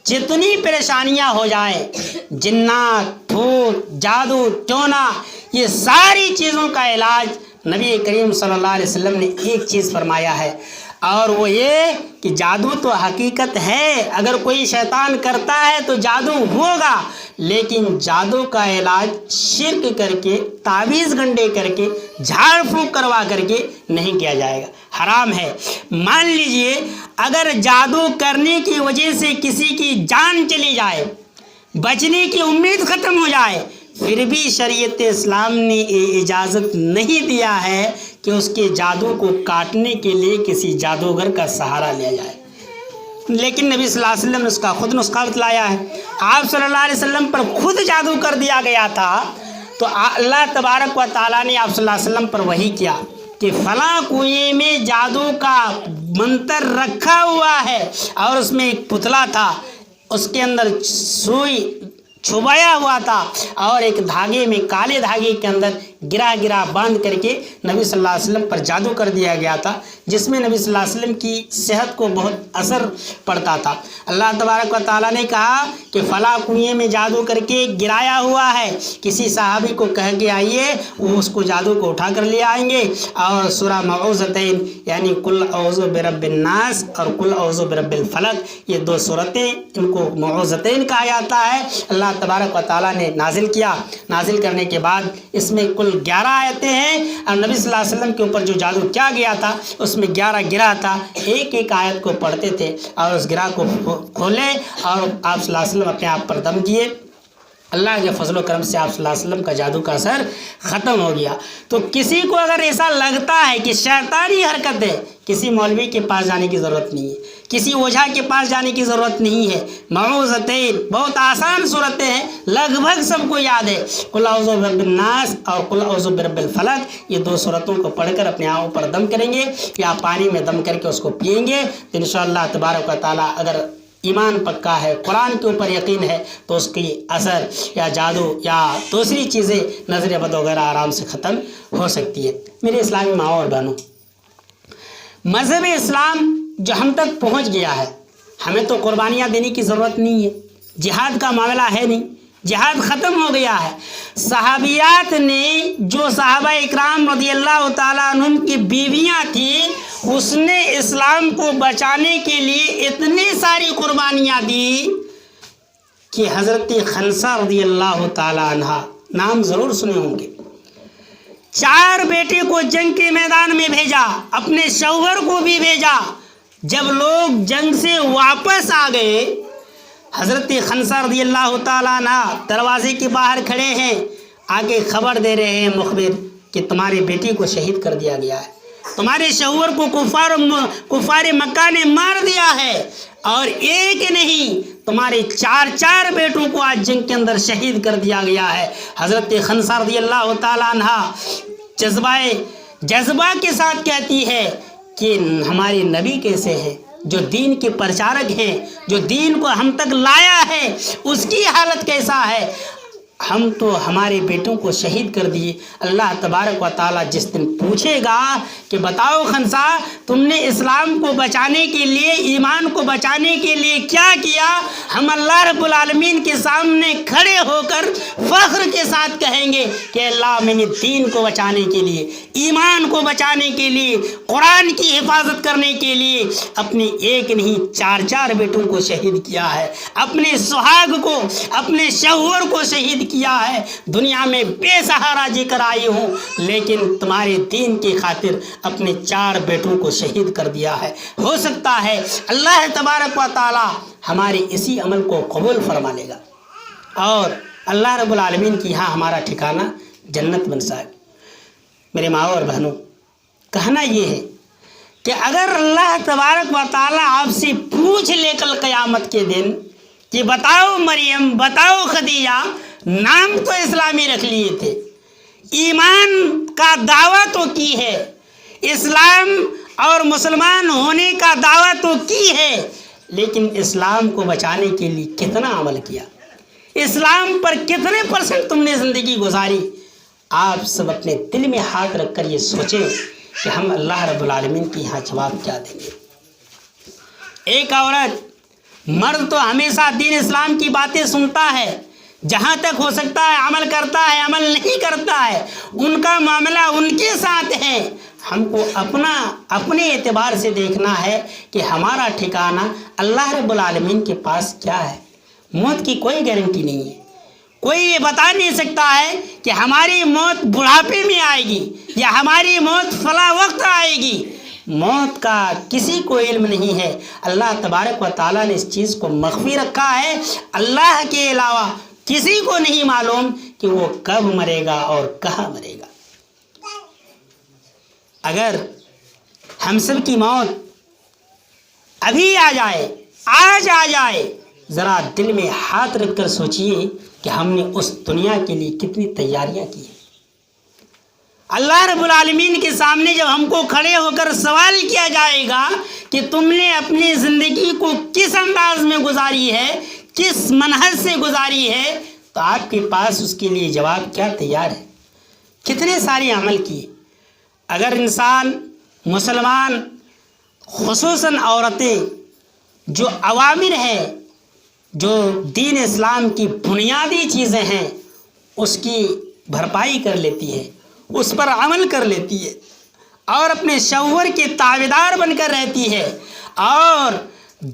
جتنی پریشانیاں ہو جائیں، جنات، بھوت، جادو، ٹونا، یہ ساری چیزوں کا علاج نبی کریم صلی اللہ علیہ وسلم نے ایک چیز فرمایا ہے، اور وہ یہ کہ جادو تو حقیقت ہے. اگر کوئی شیطان کرتا ہے تو جادو ہوگا، لیکن جادو کا علاج شرک کر کے، تعویذ گنڈے کر کے، جھاڑ پھونک کروا کر کے نہیں کیا جائے گا، حرام ہے. مان لیجئے اگر جادو کرنے کی وجہ سے کسی کی جان چلی جائے، بچنے کی امید ختم ہو جائے، پھر بھی شریعت اسلام نے اجازت نہیں دیا ہے کہ اس کے جادو کو کاٹنے کے لیے کسی جادوگر کا سہارا لیا جائے. لیکن نبی صلی اللہ علیہ وسلم نے اس کا خود نسخہ بتلایا ہے. آپ صلی اللہ علیہ وسلم پر خود جادو کر دیا گیا تھا، تو اللہ تبارک و تعالیٰ نے آپ صلی اللہ علیہ وسلم پر وحی کیا کہ فلاں کنویں میں جادو کا منتر رکھا ہوا ہے، اور اس میں ایک پتلا تھا، اس کے اندر سوئی چھپایا ہوا تھا، اور ایک دھاگے میں، کالے دھاگے کے اندر گرا گرا باندھ کر کے نبی صلی اللہ علیہ وسلم پر جادو کر دیا گیا تھا، جس میں نبی صلی اللہ علیہ وسلم کی صحت کو بہت اثر پڑتا تھا. اللہ تبارک و تعالیٰ نے کہا کہ فلاں کنویں میں جادو کر کے گرایا ہوا ہے، کسی صحابی کو کہہ کے آئیے، وہ اس کو جادو کو اٹھا کر لے آئیں گے. اور سورہ معوذتین یعنی قل اعوذ برب الناس اور قل اعوذ برب الفلق، یہ دو صورتیں، ان کو معوذتین کہا جاتا ہے. اللہ تبارک و تعالیٰ نے نازل کیا. نازل کرنے کے بعد اس میں کل 11 آیتیں ہیں، اور نبی صلی اللہ علیہ وسلم کے اوپر جو جادو کیا گیا تھا اس میں 11 گرہ تھا. ایک ایک آیت کو پڑھتے تھے اور اس گرہ کو کھولے، اور آپ صلی اللہ علیہ وسلم اپنے آپ پر دم کیے. اللہ کے فضل و کرم سے آپ صلی اللہ علیہ وسلم کا جادو کا اثر ختم ہو گیا۔ تو کسی کو اگر ایسا لگتا ہے کہ شیطانی حرکت ہے، کسی مولوی کے پاس جانے کی ضرورت نہیں ہے، کسی اوجھا کے پاس جانے کی ضرورت نہیں ہے۔ معوذتین بہت آسان صورتیں ہیں، لگ بھگ سب کو یاد ہے۔ قل اعوذ برب الناس اور قل اعوذ برب الفلق، یہ 2 صورتوں کو پڑھ کر اپنے آنکھوں پر دم کریں گے یا پانی میں دم کر کے اس کو پئیں گے تو انشاءاللہ تبارک و تعالیٰ اگر ایمان پکا ہے، قرآن کے اوپر یقین ہے، تو اس کی اثر یا جادو یا دوسری چیزیں نظر بد وغیرہ آرام سے ختم ہو سکتی ہے۔ میرے اسلامی ماؤں اور بہنوں، مذہب اسلام جو ہم تک پہنچ گیا ہے، ہمیں تو قربانیاں دینے کی ضرورت نہیں ہے، جہاد کا معاملہ ہے نہیں، جہاد ختم ہو گیا ہے۔ صحابیات نے جو صحابہ اکرام رضی اللہ تعالیٰ عنہم کی بیویاں تھیں، اس نے اسلام کو بچانے کے لیے اتنی ساری قربانیاں دی کہ حضرت خنسہ رضی اللہ تعالیٰ عنہ، نام ضرور سنے ہوں گے، 4 بیٹے کو جنگ کے میدان میں بھیجا، اپنے شوہر کو بھی بھیجا۔ جب لوگ جنگ سے واپس آ گئے، حضرت خنسہ رضی اللہ تعالیٰ عنہ دروازے کے باہر کھڑے ہیں، آگے خبر دے رہے ہیں مخبر کہ تمہاری بیٹی کو شہید کر دیا گیا ہے، تمہارے شوہر کو کفار مکہ نے مار دیا ہے، اور ایک نہیں تمہارے 4 بیٹوں کو آج جنگ کے اندر شہید کر دیا گیا ہے۔ حضرت خنسہ رضی اللہ تعالیٰ عنہ جذبہ کے ساتھ کہتی ہے کہ ہمارے نبی کیسے ہیں، جو دین کے پرچارک ہیں، جو دین کو ہم تک لایا ہے، اس کی حالت کیسا ہے؟ ہم تو ہمارے بیٹوں کو شہید کر دیے۔ اللہ تبارک و تعالیٰ جس دن پوچھے گا کہ بتاؤ خنسہ تم نے اسلام کو بچانے کے لیے، ایمان کو بچانے کے لیے کیا کیا، ہم اللہ رب العالمین کے سامنے کھڑے ہو کر فخر کے ساتھ کہیں گے کہ اللہ میں نے دین کو بچانے کے لیے، ایمان کو بچانے کے لیے، قرآن کی حفاظت کرنے کے لیے اپنے ایک نہیں 4 بیٹوں کو شہید کیا ہے، اپنے سہاگ کو، اپنے شوہر کو شہید کیا ہے، دنیا میں بے سہارا جی کر آئی ہوں، لیکن تمہارے دین کی خاطر اپنے 4 بیٹوں کو شہید کر دیا ہے۔ ہو سکتا ہے اللہ تبارک و تعالی ہمارے اسی عمل کو قبول فرما لے گا اور اللہ رب العالمین کی یہاں ہمارا ٹھکانہ جنت بن جائے۔ میرے ماں اور بہنوں، کہنا یہ ہے کہ اگر اللہ تبارک و تعالی آپ سے پوچھ لے کل قیامت کے دن کہ بتاؤ مریم، بتاؤ خدیجہ، نام تو اسلامی رکھ لیے تھے، ایمان کا دعویٰ تو کی ہے، اسلام اور مسلمان ہونے کا دعویٰ تو کی ہے، لیکن اسلام کو بچانے کے لیے کتنا عمل کیا، اسلام پر کتنے % تم نے زندگی گزاری؟ آپ سب اپنے دل میں ہاتھ رکھ کر یہ سوچیں کہ ہم اللہ رب العالمین کی یہاں جواب کیا دیں گے۔ ایک عورت، مرد تو ہمیشہ دین اسلام کی باتیں سنتا ہے، جہاں تک ہو سکتا ہے عمل کرتا ہے، عمل نہیں کرتا ہے، ان کا معاملہ ان کے ساتھ ہے۔ ہم کو اپنے اعتبار سے دیکھنا ہے کہ ہمارا ٹھکانہ اللہ رب العالمین کے پاس کیا ہے۔ موت کی کوئی گارنٹی نہیں ہے، کوئی یہ بتا نہیں سکتا ہے کہ ہماری موت بڑھاپے میں آئے گی یا ہماری موت فلاں وقت آئے گی۔ موت کا کسی کو علم نہیں ہے، اللہ تبارک و تعالیٰ نے اس چیز کو مخفی رکھا ہے، اللہ کے علاوہ کسی کو نہیں معلوم کہ وہ کب مرے گا اور کہاں مرے گا۔ اگر ہم سب کی موت ابھی آ جائے، آج آ جائے، ذرا دل میں ہاتھ رکھ کر سوچئے کہ ہم نے اس دنیا کے لیے کتنی تیاریاں کی ہیں۔ اللہ رب العالمین کے سامنے جب ہم کو کھڑے ہو کر سوال کیا جائے گا کہ تم نے اپنی زندگی کو کس انداز میں گزاری ہے، کس منہج سے گزاری ہے، تو آپ کے پاس اس کے لیے جواب کیا تیار ہے؟ کتنے سارے عمل کیے؟ اگر انسان مسلمان، خصوصاً عورتیں، جو اوامر ہیں، جو دین اسلام کی بنیادی چیزیں ہیں، اس کی بھرپائی کر لیتی ہے، اس پر عمل کر لیتی ہے اور اپنے شوہر کے تابعدار بن کر رہتی ہے اور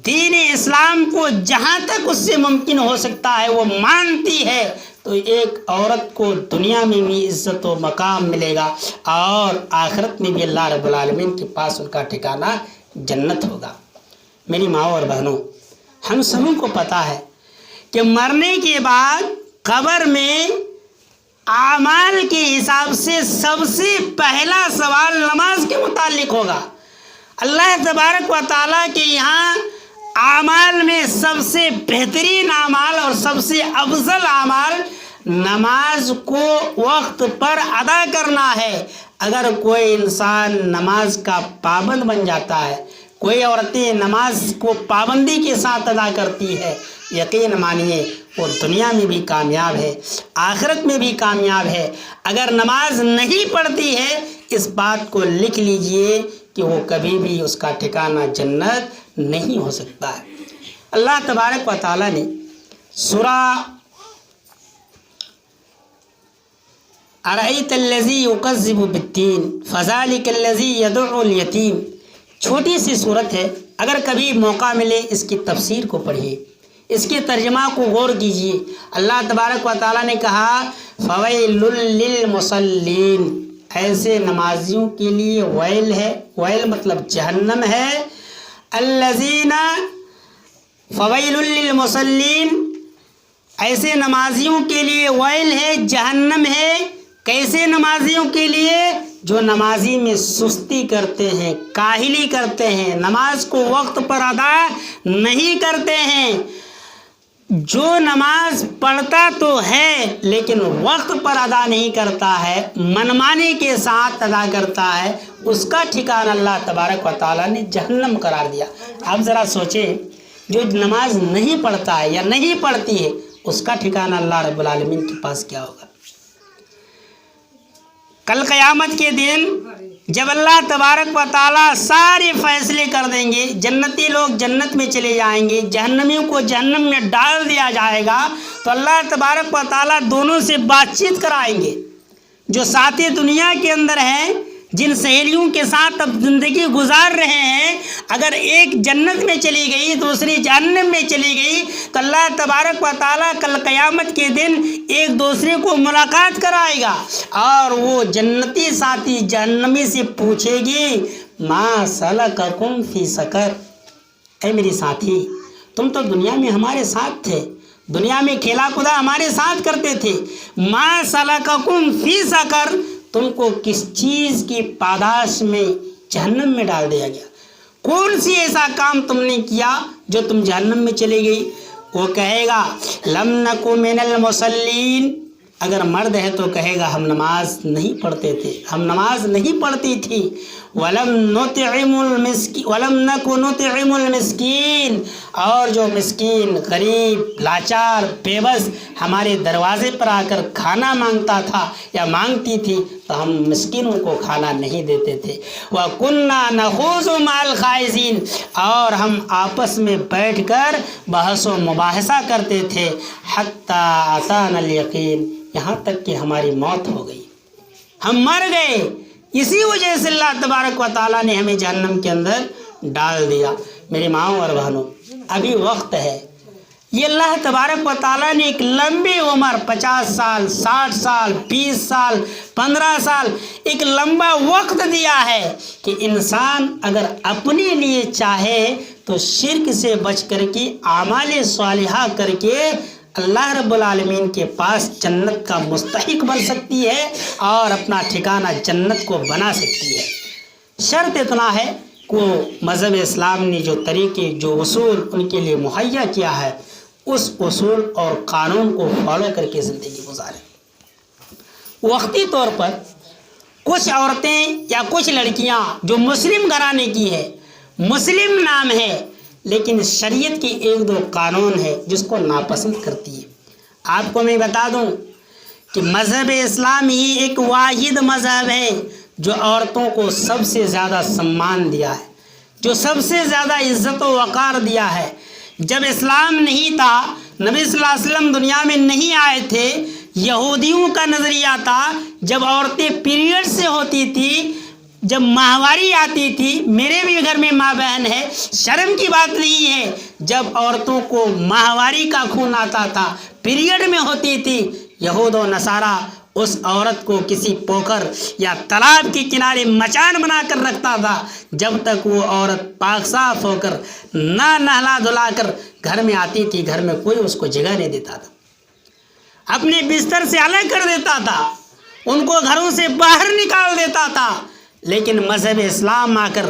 دین اسلام کو جہاں تک اس سے ممکن ہو سکتا ہے وہ مانتی ہے، تو ایک عورت کو دنیا میں بھی عزت و مقام ملے گا اور آخرت میں بھی اللہ رب العالمین کے پاس ان کا ٹھکانہ جنت ہوگا۔ میری ماں اور بہنوں، ہم سبوں کو پتہ ہے کہ مرنے کے بعد قبر میں اعمال کے حساب سے سب سے پہلا سوال نماز کے متعلق ہوگا۔ اللہ تبارک و تعالیٰ کے یہاں اعمال میں سب سے بہترین اعمال اور سب سے افضل اعمال نماز کو وقت پر ادا کرنا ہے۔ اگر کوئی انسان نماز کا پابند بن جاتا ہے، کوئی عورتیں نماز کو پابندی کے ساتھ ادا کرتی ہے، یقین مانیے وہ دنیا میں بھی کامیاب ہے، آخرت میں بھی کامیاب ہے۔ اگر نماز نہیں پڑھتی ہے، اس بات کو لکھ لیجئے کہ وہ کبھی بھی اس کا ٹھکانہ جنت نہیں ہو سکتا ہے۔ اللہ تبارک و تعالیٰ نے سورہ ارأیت الذی یکذب بالدین فذلک الذی یدع الیتیم، چھوٹی سی صورت ہے، اگر کبھی موقع ملے اس کی تفسیر کو پڑھیے، اس کے ترجمہ کو غور کیجیے۔ اللہ تبارک و تعالیٰ نے کہا فویل للمصلین، ایسے نمازیوں کے لیے ویل ہے، ویل مطلب جہنم ہے۔ الذین فویل للمصلین، ایسے نمازیوں کے لیے ویل ہے، جہنم ہے۔ کیسے نمازیوں کے لیے؟ جو نمازی میں سستی کرتے ہیں، کاہلی کرتے ہیں، نماز کو وقت پر ادا نہیں کرتے ہیں۔ جو نماز پڑھتا تو ہے لیکن وقت پر ادا نہیں کرتا ہے، منمانی کے ساتھ ادا کرتا ہے، اس کا ٹھکانہ اللہ تبارک و تعالیٰ نے جہنم قرار دیا۔ آپ ذرا سوچیں، جو نماز نہیں پڑھتا ہے یا نہیں پڑھتی ہے، اس کا ٹھکانہ اللہ رب العالمین کے پاس کیا ہوگا؟ کل قیامت کے دن جب اللہ تبارک و تعالیٰ سارے فیصلے کر دیں گے، جنتی لوگ جنت میں چلے جائیں گے، جہنمیوں کو جہنم میں ڈال دیا جائے گا، تو اللہ تبارک و تعالیٰ دونوں سے بات چیت کرائیں گے۔ جو ساتھی دنیا کے اندر ہیں، جن سہیلیوں کے ساتھ اب زندگی گزار رہے ہیں، اگر ایک جنت میں چلی گئی دوسری جہنم میں چلی گئی، تو اللہ تبارک و تعالیٰ کل قیامت کے دن ایک دوسرے کو ملاقات کرائے گا، اور وہ جنتی ساتھی جہنمی سے پوچھے گی ما سلککم فی سقر، اے میری ساتھی تم تو دنیا میں ہمارے ساتھ تھے، دنیا میں کھیلا کود ہمارے ساتھ کرتے تھے، ما سلککم فی سقر، تم کو کس چیز کی پاداش میں جہنم میں ڈال دیا گیا؟ کون سی ایسا کام تم نے کیا جو تم جہنم میں چلی گئی؟ وہ کہے گا لم نک من المصلین، اگر مرد ہے تو کہے گا ہم نماز نہیں پڑھتے تھے، ہم نماز نہیں پڑھتی تھی۔ ولم نک نطعم المسکین، اور جو مسکین، غریب، لاچار، بے بس ہمارے دروازے پر آ کر کھانا مانگتا تھا یا مانگتی تھی تو ہم مسکینوں کو کھانا نہیں دیتے تھے۔ وَكُنَّا نَخُوضُ مَعَ الْخَائِضِينَ، اور ہم آپس میں بیٹھ کر بحث و مباحثہ کرتے تھے، حَتَّى أَتَانَا الْيَقِينُ، یہاں تک کہ ہماری موت ہو گئی، ہم مر گئے۔ اسی وجہ سے اللہ تبارک و تعالیٰ نے ہمیں جہنم کے اندر ڈال دیا۔ میری ماؤں اور بہنوں، ابھی وقت ہے، یہ اللہ تبارک و تعالیٰ نے ایک لمبی عمر 50 سال 60 سال 20 سال 15 سال ایک لمبا وقت دیا ہے کہ انسان اگر اپنے لیے چاہے تو شرک سے بچ کر کے اعمال صالحہ کر کے اللہ رب العالمین کے پاس جنت کا مستحق بن سکتی ہے اور اپنا ٹھکانہ جنت کو بنا سکتی ہے۔ شرط اتنا ہے کہ مذہب اسلام نے جو طریقے جو اصول ان کے لیے مہیا کیا ہے، اس اصول اور قانون کو فالو کر کے زندگی گزاریں۔ وقتی طور پر کچھ عورتیں یا کچھ لڑکیاں جو مسلم گھرانے کی ہے، مسلم نام ہے، لیکن شریعت کی ایک دو قانون ہے جس کو ناپسند کرتی ہے۔ آپ کو میں بتا دوں کہ مذہب اسلام ہی ایک واحد مذہب ہے جو عورتوں کو سب سے زیادہ سمان دیا ہے، جو سب سے زیادہ عزت و وقار دیا ہے۔ جب اسلام نہیں تھا، نبی صلی اللہ علیہ وسلم دنیا میں نہیں آئے تھے، یہودیوں کا نظریہ تھا جب عورتیں پیریڈ سے ہوتی تھی، جب ماہواری آتی تھی، میرے بھی گھر میں ماں بہن ہے، شرم کی بات نہیں ہے، جب عورتوں کو ماہواری کا خون آتا تھا، پیریڈ میں ہوتی تھی، یہود و نصارہ اس عورت کو کسی پوکھر یا تالاب کے کنارے مچان بنا کر رکھتا تھا جب تک وہ عورت پاک صاف ہو کر نہ نہلا دھلا کر گھر میں آتی تھی، گھر میں کوئی اس کو جگہ نہیں دیتا تھا۔ اپنے بستر سے الگ کر دیتا تھا، ان کو گھروں سے باہر نکال دیتا تھا، لیکن مذہب اسلام آ کر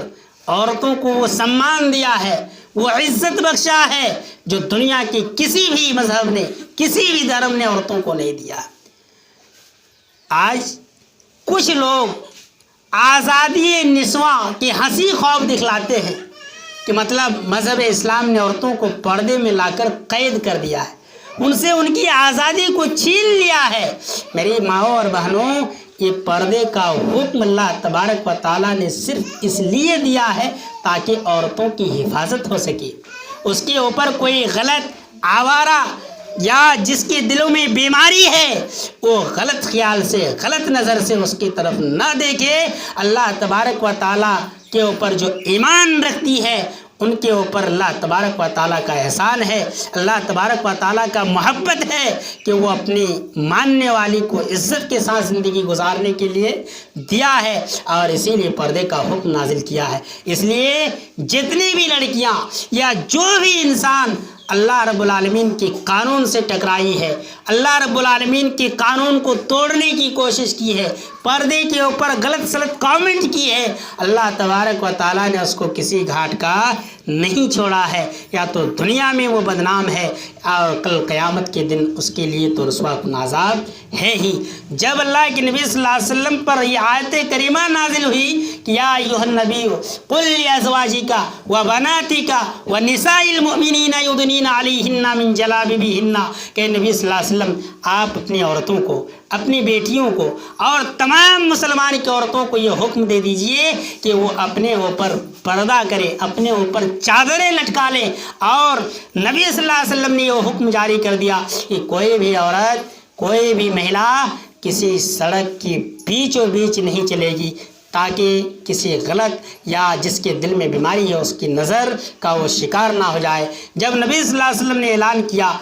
عورتوں کو وہ سمان دیا ہے، وہ عزت بخشا ہے جو دنیا کے کسی بھی مذہب نے، کسی بھی دھرم نے عورتوں کو نہیں دیا۔ آج کچھ لوگ آزادی نسواں کے ہنسی خواب دکھلاتے ہیں کہ مطلب مذہب اسلام نے عورتوں کو پردے میں لا کر قید کر دیا ہے، ان سے ان کی آزادی کو چھین لیا ہے۔ میری ماؤں اور بہنوں، یہ پردے کا حکم اللہ تبارک و تعالیٰ نے صرف اس لیے دیا ہے تاکہ عورتوں کی حفاظت ہو سکے، اس کے اوپر کوئی غلط آوارہ یا جس کے دلوں میں بیماری ہے وہ غلط خیال سے، غلط نظر سے اس کی طرف نہ دیکھے۔ اللہ تبارک و تعالیٰ کے اوپر جو ایمان رکھتی ہے ان کے اوپر اللہ تبارک و تعالیٰ کا احسان ہے، اللہ تبارک و تعالیٰ کا محبت ہے کہ وہ اپنی ماننے والی کو عزت کے ساتھ زندگی گزارنے کے لیے دیا ہے، اور اسی لیے پردے کا حکم نازل کیا ہے۔ اس لیے جتنی بھی لڑکیاں یا جو بھی انسان اللہ رب العالمین کے قانون سے ٹکرائی ہے، اللہ رب العالمین کے قانون کو توڑنے کی کوشش کی ہے، پردے کے اوپر غلط سلط کامنٹ کی ہے، اللہ تبارک و تعالیٰ نے اس کو کسی گھاٹ کا نہیں چھوڑا ہے، یا تو دنیا میں وہ بدنام ہے اور کل قیامت کے دن اس کے لیے تو رسوا کن عذاب ہے ہی۔ جب اللہ کے نبی صلی اللہ علیہ وسلم پر یہ آیت کریمہ نازل ہوئی کہ یا ایھا النبی قل لازواجک وبناتک ونساء المؤمنین یدنین علیہن من جلابیبہن، کہ نبی صلی اللہ علیہ وسلم آپ اپنی عورتوں کو، اپنی بیٹیوں کو اور تمام مسلمان کی عورتوں کو یہ حکم دے دیجئے کہ وہ اپنے اوپر پردہ کرے، اپنے اوپر چادریں لٹکا لیں، اور نبی صلی اللہ علیہ وسلم نے یہ حکم جاری کر دیا کہ کوئی بھی عورت، کوئی بھی مہیلا کسی سڑک کی بیچوں بیچ نہیں چلے گی تاکہ کسی غلط یا جس کے دل میں بیماری ہے اس کی نظر کا وہ شکار نہ ہو جائے۔ جب نبی صلی اللہ علیہ وسلم نے اعلان کیا،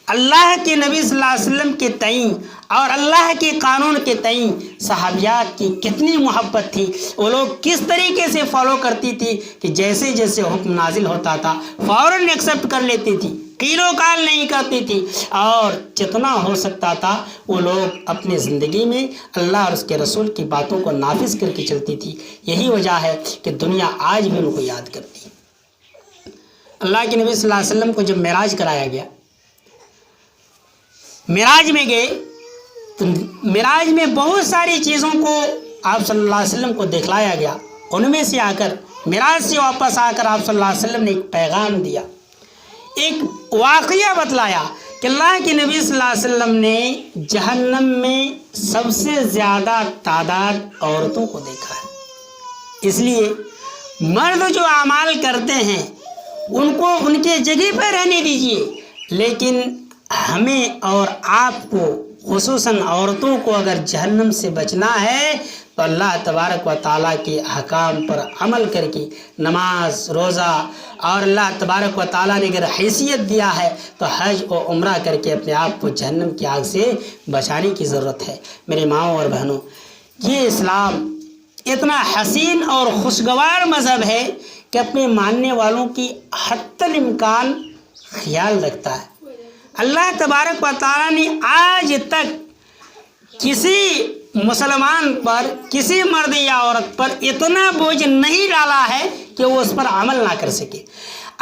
اللہ کے نبی صلی اللہ علیہ وسلم کے تئیں اور اللہ کے قانون کے تئیں صحابیات کی کتنی محبت تھی، وہ لوگ کس طریقے سے فالو کرتی تھی کہ جیسے جیسے حکم نازل ہوتا تھا فوراً ایکسیپٹ کر لیتی تھی، قیل و قال نہیں کرتی تھی، اور جتنا ہو سکتا تھا وہ لوگ اپنی زندگی میں اللہ اور اس کے رسول کی باتوں کو نافذ کر کے چلتی تھی۔ یہی وجہ ہے کہ دنیا آج بھی ان کو یاد کرتی ہے۔ اللہ کے نبی صلی اللہ علیہ وسلم کو جب معراج کرایا گیا، معراج میں گئے تو معراج میں بہت ساری چیزوں کو آپ صلی اللہ علیہ وسلم کو دکھلایا گیا، ان میں سے آ کر معراج سے واپس آ کر آپ صلی اللہ علیہ وسلم نے ایک پیغام دیا، ایک واقعہ بتلایا کہ اللہ کے نبی صلی اللہ علیہ وسلم نے جہنم میں سب سے زیادہ تعداد عورتوں کو دیکھا ہے، اس لیے مرد جو اعمال کرتے ہیں ان کو ان کے جگہ پہ رہنے دیجیے، لیکن ہمیں اور آپ کو خصوصاً عورتوں کو اگر جہنم سے بچنا ہے تو اللہ تبارک و تعالیٰ کے احکام پر عمل کر کے نماز، روزہ، اور اللہ تبارک و تعالیٰ نے اگر حیثیت دیا ہے تو حج و عمرہ کر کے اپنے آپ کو جہنم کی آگ سے بچانے کی ضرورت ہے۔ میرے ماؤں اور بہنوں، یہ اسلام اتنا حسین اور خوشگوار مذہب ہے کہ اپنے ماننے والوں کی حتی الامکان خیال رکھتا ہے۔ اللہ تبارک و تعالیٰ نے آج تک کسی مسلمان پر، کسی مرد یا عورت پر اتنا بوجھ نہیں ڈالا ہے کہ وہ اس پر عمل نہ کر سکے۔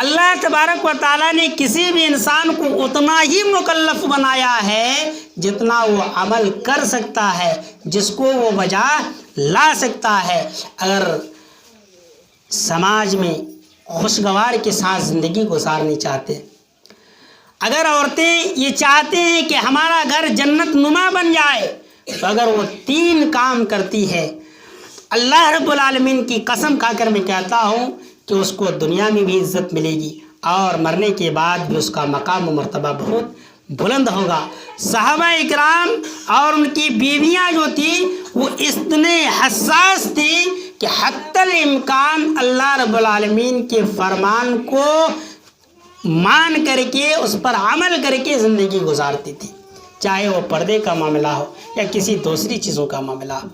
اللہ تبارک و تعالیٰ نے کسی بھی انسان کو اتنا ہی مکلف بنایا ہے جتنا وہ عمل کر سکتا ہے، جس کو وہ بجا لا سکتا ہے۔ اگر سماج میں خوشگوار کے ساتھ زندگی گزارنی چاہتے، اگر عورتیں یہ چاہتے ہیں کہ ہمارا گھر جنت نما بن جائے، تو اگر وہ 3 کام کرتی ہے، اللہ رب العالمین کی قسم کھا کر میں کہتا ہوں کہ اس کو دنیا میں بھی عزت ملے گی اور مرنے کے بعد بھی اس کا مقام و مرتبہ بہت بلند ہوگا۔ صحابہ اکرام اور ان کی بیویاں جو تھیں وہ اتنے حساس تھی کہ حتی الامکان اللہ رب العالمین کے فرمان کو مان کر کے اس پر عمل کر کے زندگی گزارتی تھی، چاہے وہ پردے کا معاملہ ہو یا کسی دوسری چیزوں کا معاملہ ہو۔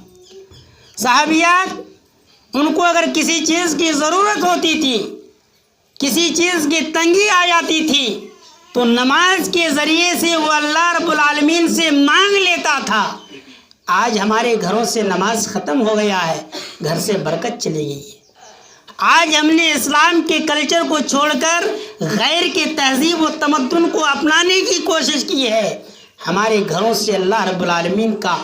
صحابیات، ان کو اگر کسی چیز کی ضرورت ہوتی تھی، کسی چیز کی تنگی آ جاتی تھی، تو نماز کے ذریعے سے وہ اللہ رب العالمین سے مانگ لیتا تھا۔ آج ہمارے گھروں سے نماز ختم ہو گیا ہے، گھر سے برکت چلی گئی ہے۔ آج ہم نے اسلام کے کلچر کو چھوڑ کر غیر کے تہذیب و تمدن کو اپنانے کی کوشش کی ہے، ہمارے گھروں سے اللہ رب العالمین کا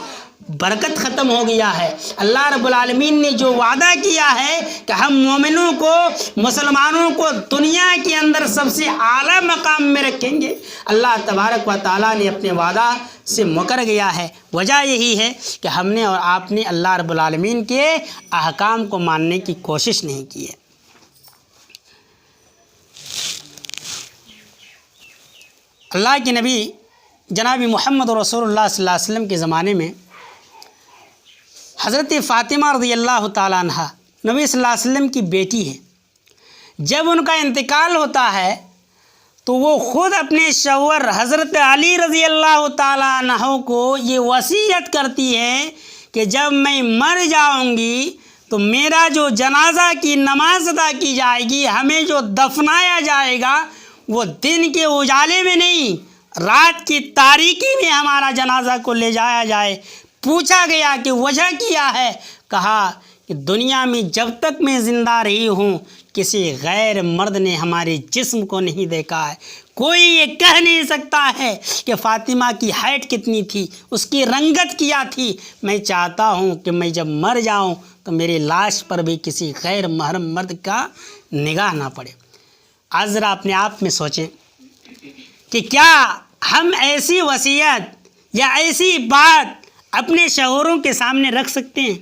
برکت ختم ہو گیا ہے۔ اللہ رب العالمین نے جو وعدہ کیا ہے کہ ہم مومنوں کو، مسلمانوں کو دنیا کے اندر سب سے اعلیٰ مقام میں رکھیں گے، اللہ تبارک و تعالیٰ نے اپنے وعدہ سے مکر گیا ہے۔ وجہ یہی ہے کہ ہم نے اور آپ نے اللہ رب العالمین کے احکام کو ماننے کی کوشش نہیں کی ہے۔ اللہ کے نبی جناب محمد رسول اللہ صلی اللہ علیہ وسلم کے زمانے میں حضرت فاطمہ رضی اللہ تعالیٰ عنہ نبی صلی اللہ علیہ وسلم کی بیٹی ہے۔ جب ان کا انتقال ہوتا ہے تو وہ خود اپنے شوہر حضرت علی رضی اللہ تعالیٰ عنہ کو یہ وصیت کرتی ہے کہ جب میں مر جاؤں گی تو میرا جو جنازہ کی نماز ادا کی جائے گی، ہمیں جو دفنایا جائے گا وہ دن کے اجالے میں نہیں، رات کی تاریکی میں ہمارا جنازہ کو لے جایا جائے۔ پوچھا گیا کہ وجہ کیا ہے؟ کہا کہ دنیا میں جب تک میں زندہ رہی ہوں کسی غیر مرد نے ہمارے جسم کو نہیں دیکھا ہے۔ کوئی یہ کہہ نہیں سکتا ہے کہ فاطمہ کی ہائٹ کتنی تھی، اس کی رنگت کیا تھی۔ میں چاہتا ہوں کہ میں جب مر جاؤں تو میری لاش پر بھی کسی غیر محرم مرد کا نگاہ نہ پڑے۔ آج ذرا اپنے آپ میں سوچیں کہ کیا ہم ایسی وصیت یا ایسی بات اپنے شوہروں کے سامنے رکھ سکتے ہیں؟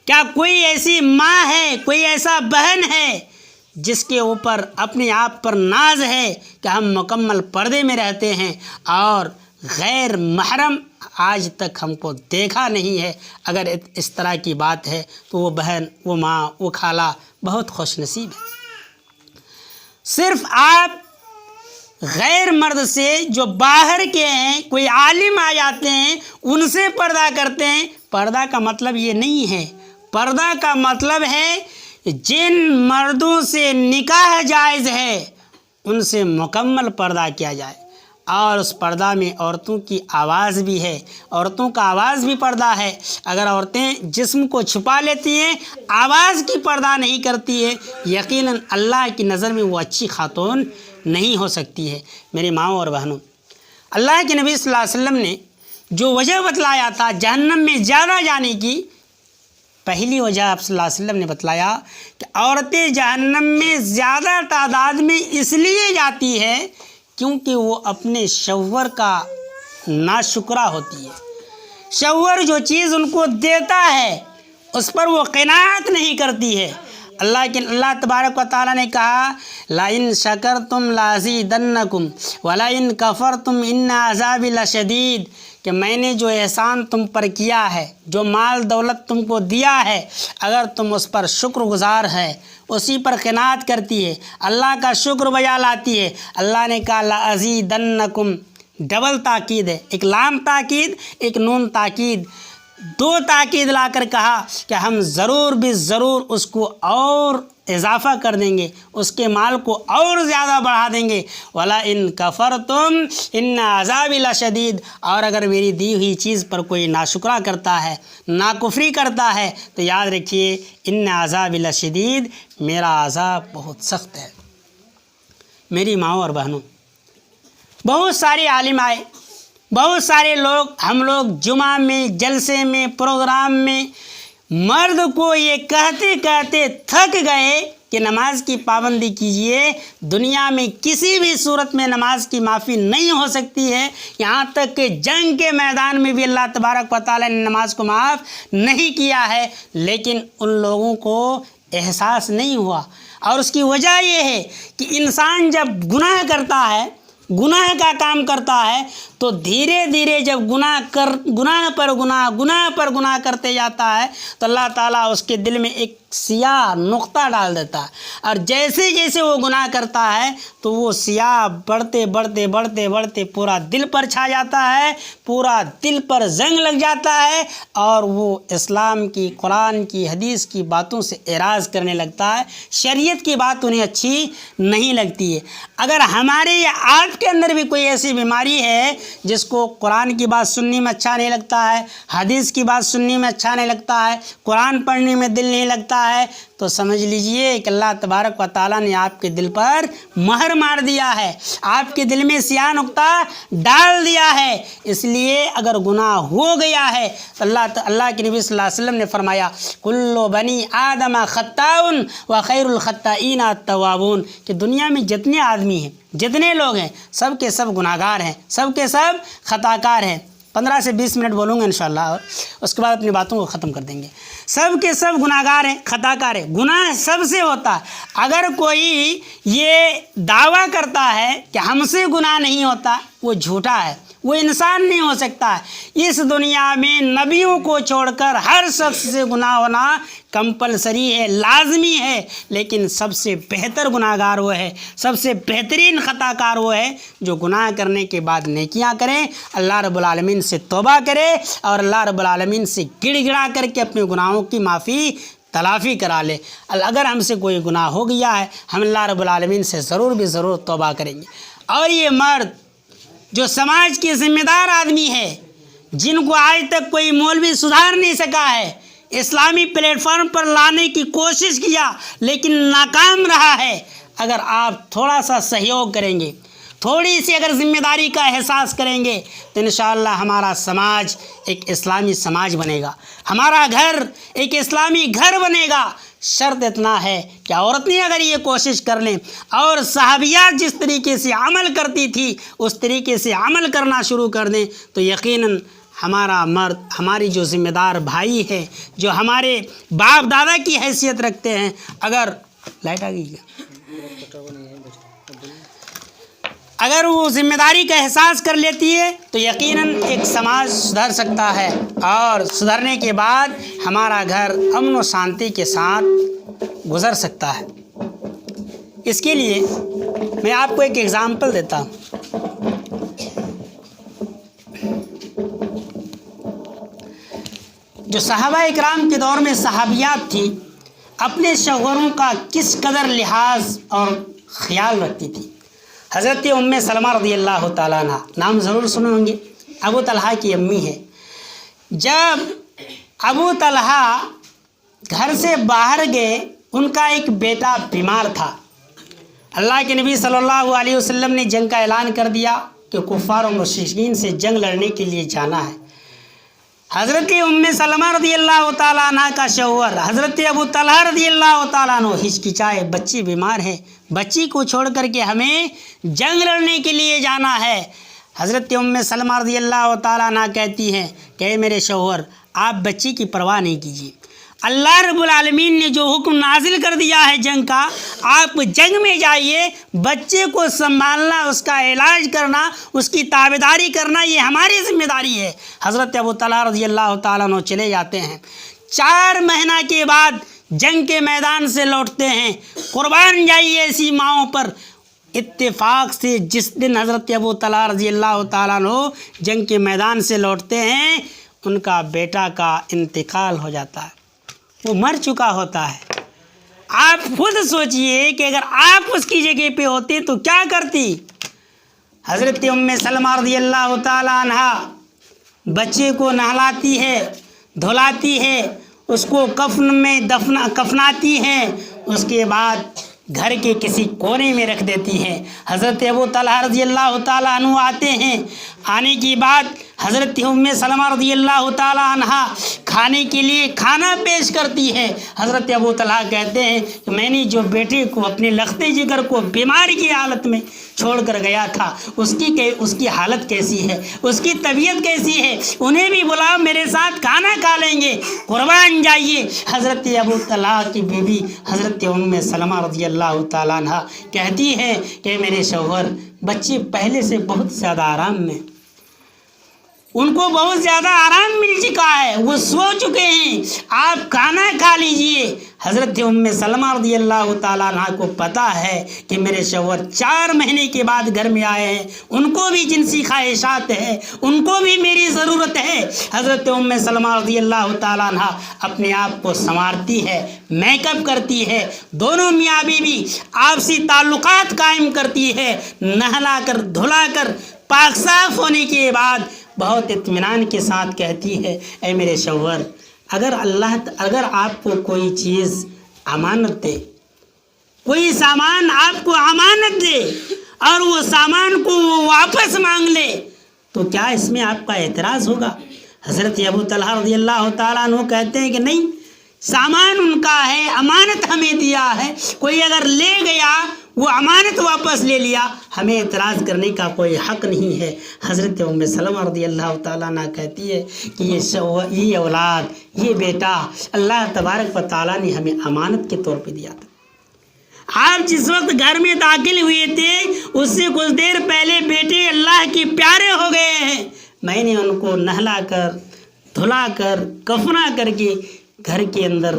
کیا کوئی ایسی ماں ہے، کوئی ایسا بہن ہے جس کے اوپر اپنے آپ پر ناز ہے کہ ہم مکمل پردے میں رہتے ہیں اور غیر محرم آج تک ہم کو دیکھا نہیں ہے؟ اگر اس طرح کی بات ہے تو وہ بہن، وہ ماں، وہ خالہ بہت خوش نصیب ہے۔ صرف آپ غیر مرد سے جو باہر کے ہیں، کوئی عالم آ جاتے ہیں، ان سے پردہ کرتے ہیں۔ پردہ کا مطلب یہ نہیں ہے، پردہ کا مطلب ہے جن مردوں سے نکاح جائز ہے ان سے مکمل پردہ کیا جائے، اور اس پردہ میں عورتوں کی آواز بھی ہے، عورتوں کا آواز بھی پردہ ہے۔ اگر عورتیں جسم کو چھپا لیتی ہیں، آواز کی پردہ نہیں کرتی ہے، یقیناً اللہ کی نظر میں وہ اچھی خاتون نہیں ہو سکتی ہے۔ میری ماؤں اور بہنوں، اللہ کے نبی صلی اللہ علیہ وسلم نے جو وجہ بتلایا تھا جہنم میں زیادہ جانے کی، پہلی وجہ آپ صلی اللہ علیہ وسلم نے بتلایا کہ عورتیں جہنم میں زیادہ تعداد میں اس لیے جاتی ہے کیونکہ وہ اپنے شوہر کا ناشکرہ ہوتی ہے۔ شوہر جو چیز ان کو دیتا ہے اس پر وہ قناعت نہیں کرتی ہے۔ اللہ تبارک و تعالیٰ نے کہا لَإِن شَكَرْتُمْ لَأَزِيدَنَّكُمْ وَلَئِن كَفَرْتُمْ إِنَّ عَذَابِي لَشَدِيدٌ، کہ میں نے جو احسان تم پر کیا ہے، جو مال دولت تم کو دیا ہے، اگر تم اس پر شکر گزار ہے، اسی پر قناعت کرتی ہے، اللہ کا شکر بجا لاتی ہے، اللہ نے کہا لَأَزِيدَنَّكُمْ، ڈبل تاکید ہے، ایک لام تاکید، ایک نون تاکید، دو تاکید لا کر کہا کہ ہم ضرور بھی ضرور اس کو اور اضافہ کر دیں گے، اس کے مال کو اور زیادہ بڑھا دیں گے۔ وَلَئِن كَفَرْتُمْ إِنَّ عَذَابِي لَشَدِيدٌ، اور اگر میری دی ہوئی چیز پر کوئی ناشکرہ کرتا ہے، ناکفری کرتا ہے، تو یاد رکھیے إِنَّ عَذَابِي لَشَدِيدٌ، میرا عذاب بہت سخت ہے۔ میری ماؤں اور بہنوں، بہت سارے عالم آئے، بہت سارے لوگ، ہم لوگ جمعہ میں، جلسے میں، پروگرام میں مرد کو یہ کہتے کہتے تھک گئے کہ نماز کی پابندی کیجئے، دنیا میں کسی بھی صورت میں نماز کی معافی نہیں ہو سکتی ہے، یہاں تک کہ جنگ کے میدان میں بھی اللہ تبارک و تعالیٰ نے نماز کو معاف نہیں کیا ہے، لیکن ان لوگوں کو احساس نہیں ہوا۔ اور اس کی وجہ یہ ہے کہ انسان جب گناہ کرتا ہے، گناہ کا کام کرتا ہے، تو دھیرے دھیرے جب گناہ پر گناہ کرتے جاتا ہے تو اللہ تعالیٰ اس کے دل میں ایک سیاہ نقطہ ڈال دیتا ہے، اور جیسے جیسے وہ گناہ کرتا ہے تو وہ سیاہ بڑھتے بڑھتے بڑھتے بڑھتے پورا دل پر چھا جاتا ہے، پورا دل پر زنگ لگ جاتا ہے، اور وہ اسلام کی، قرآن کی، حدیث کی باتوں سے اعراض کرنے لگتا ہے، شریعت کی بات انہیں اچھی نہیں لگتی ہے۔ اگر ہمارے یا آپ کے اندر بھی کوئی ایسی بیماری ہے جس کو قرآن کی بات سننے میں اچھا نہیں لگتا ہے، حدیث کی بات سننے میں اچھا نہیں لگتا ہے، قرآن پڑھنے میں دل نہیں لگتا ہے، تو سمجھ لیجئے کہ اللہ تبارک و تعالیٰ نے آپ کے دل پر مہر مار دیا ہے، آپ کے دل میں سیاہ نقطہ ڈال دیا ہے۔ اس لیے اگر گناہ ہو گیا ہے تو اللہ کے نبی صلی اللہ علیہ وسلم نے فرمایا کل بنی آدم خطاؤن وخیر الخطائین التوابون، کہ دنیا میں جتنے آدمی ہیں، جتنے لوگ ہیں، سب کے سب گناہ گار ہیں، سب کے سب خطا کار ہیں۔ 15 سے 20 منٹ بولوں گا انشاءاللہ، اور اس کے بعد اپنی باتوں کو ختم کر دیں گے۔ سب کے سب گناہ گار ہیں، خطا کار ہیں، گناہ سب سے ہوتا ہے۔ اگر کوئی یہ دعویٰ کرتا ہے کہ ہم سے گناہ نہیں ہوتا، وہ جھوٹا ہے، وہ انسان نہیں ہو سکتا۔ اس دنیا میں نبیوں کو چھوڑ کر ہر شخص سے گناہ ہونا کمپلسری ہے، لازمی ہے، لیکن سب سے بہتر گناہ گار وہ ہے، سب سے بہترین خطا کار وہ ہے جو گناہ کرنے کے بعد نیکیاں کریں، اللہ رب العالمین سے توبہ کرے، اور اللہ رب العالمین سے گڑ گڑا کر کے اپنے گناہوں کی معافی تلافی کرا لے۔ اگر ہم سے کوئی گناہ ہو گیا ہے، ہم اللہ رب العالمین سے ضرور توبہ کریں گے۔ اور یہ مرد جو سماج کے ذمہ دار آدمی ہے، جن کو آج تک کوئی مولوی سدھار نہیں سکا ہے، اسلامی پلیٹ فارم پر لانے کی کوشش کیا لیکن ناکام رہا ہے، اگر آپ تھوڑا سا سہیوگ کریں گے، تھوڑی سی اگر ذمہ داری کا احساس کریں گے، تو انشاءاللہ ہمارا سماج ایک اسلامی سماج بنے گا، ہمارا گھر ایک اسلامی گھر بنے گا۔ شرط اتنا ہے کہ عورتیں اگر یہ کوشش کر لیں اور صحابیات جس طریقے سے عمل کرتی تھی اس طریقے سے عمل کرنا شروع کر دیں، تو یقیناً ہمارا مرد، ہماری جو ذمہ دار بھائی ہے، جو ہمارے باپ دادا کی حیثیت رکھتے ہیں، اگر لائٹ آ گئی کیا؟ اگر وہ ذمہ داری کا احساس کر لیتی ہے تو یقیناً ایک سماج سدھر سکتا ہے، اور سدھرنے کے بعد ہمارا گھر امن و شانتی کے ساتھ گزر سکتا ہے۔ اس کے لیے میں آپ کو ایک ایگزامپل دیتا ہوں۔ جو صحابہ اکرام کے دور میں صحابیات تھی، اپنے شوہروں کا کس قدر لحاظ اور خیال رکھتی تھی۔ حضرت ام سلمہ رضی اللہ تعالیٰ عنہ، نام ضرور سنے ہوں گے، ابو طلحہ کی امی ہے۔ جب ابو طلحہ گھر سے باہر گئے، ان کا ایک بیٹا بیمار تھا۔ اللہ کے نبی صلی اللہ علیہ وسلم نے جنگ کا اعلان کر دیا کہ کفار و مشرکین سے جنگ لڑنے کے لیے جانا ہے۔ حضرت ام سلمہ رضی اللہ تعالیٰ عنہ کا شوہر حضرت ابو طلحہ رضی اللہ تعالیٰ عنہ ہچکچائے، بچی بیمار ہے، بچی کو چھوڑ کر کے ہمیں جنگ لڑنے کے لیے جانا ہے۔ حضرت ام سلمہ رضی اللہ تعالیٰ عنہ کہتی ہیں کہ اے میرے شوہر، آپ بچی کی پرواہ نہیں کیجیے، اللہ رب العالمین نے جو حکم نازل کر دیا ہے جنگ کا، آپ جنگ میں جائیے، بچے کو سنبھالنا، اس کا علاج کرنا، اس کی تابعداری کرنا، یہ ہماری ذمہ داری ہے۔ حضرت ابو طلحہ رضی اللہ تعالیٰ عنہ چلے جاتے ہیں، 4 مہینہ کے بعد جنگ کے میدان سے لوٹتے ہیں۔ قربان جائیے ایسی ماؤں پر۔ اتفاق سے جس دن حضرت ابو طلحہ رضی اللہ تعالیٰ عنہ جنگ کے میدان سے لوٹتے ہیں، ان کا بیٹا کا انتقال ہو جاتا ہے، وہ مر چکا ہوتا ہے۔ آپ خود سوچئے کہ اگر آپ اس کی جگہ پہ ہوتے تو کیا کرتی؟ حضرت ام سلمہ رضی اللہ تعالیٰ عنہ بچے کو نہلاتی ہے، دھلاتی ہے، اس کو کفن میں کفناتی ہے، اس کے بعد گھر کے کسی کونے میں رکھ دیتی ہے۔ حضرت ابو طلحہ رضی اللہ تعالیٰ عنہ آتے ہیں، آنے کے بعد حضرت ام سلمہ رضی اللہ تعالیٰ عنہ کھانے کے لیے کھانا پیش کرتی ہے۔ حضرت ابو طلحہ کہتے ہیں کہ میں نے جو بیٹے کو، اپنے لختے جگر کو بیماری کی حالت میں چھوڑ کر گیا تھا، اس کی حالت کیسی ہے، اس کی طبیعت کیسی ہے، انہیں بھی بلاؤ، میرے ساتھ کھانا کھا لیں گے۔ قربان جائیے حضرت ابو طلحہ کی بیوی حضرت ام سلمہ رضی اللہ تعالیٰ عنہ کہتی ہے کہ میرے شوہر، بچے پہلے سے بہت زیادہ آرام میں، ان کو بہت زیادہ آرام مل چکا ہے، وہ سو چکے ہیں، آپ کھانا کھا لیجئے۔ حضرت ام سلمہ رضی اللہ تعالیٰ عنہ کو پتہ ہے کہ میرے شوہر 4 مہینے کے بعد گھر میں آئے ہیں، ان کو بھی جنسی خواہشات ہے، ان کو بھی میری ضرورت ہے۔ حضرت ام سلمہ رضی اللہ تعالیٰ عنہ اپنے آپ کو سنوارتی ہے، میک اپ کرتی ہے، دونوں میاں بیوی آپسی تعلقات قائم کرتی ہے، نہلا کر دھلا کر پاک صاف ہونے کے بعد بہت اطمینان کے ساتھ کہتی ہے، اے میرے شوہر، اگر آپ کو کوئی چیز امانت دے، کوئی سامان آپ کو امانت دے اور وہ سامان کو وہ واپس مانگ لے تو کیا اس میں آپ کا اعتراض ہوگا؟ حضرت ابو طلحہ رضی اللہ تعالیٰ عنہ کہتے ہیں کہ نہیں، سامان ان کا ہے، امانت ہمیں دیا ہے، کوئی اگر لے گیا وہ امانت واپس لے لیا، ہمیں اعتراض کرنے کا کوئی حق نہیں ہے۔ حضرت ام سلمہ رضی اللہ تعالیٰ عنہ کہتی ہے کہ یہ اولاد، یہ بیٹا اللہ تبارک و تعالیٰ نے ہمیں امانت کے طور پہ دیا تھا۔ آپ جس وقت گھر میں داخل ہوئے تھے اس سے کچھ دیر پہلے بیٹے اللہ کے پیارے ہو گئے ہیں، میں نے ان کو نہلا کر دھلا کر کفنا کر کے گھر کے اندر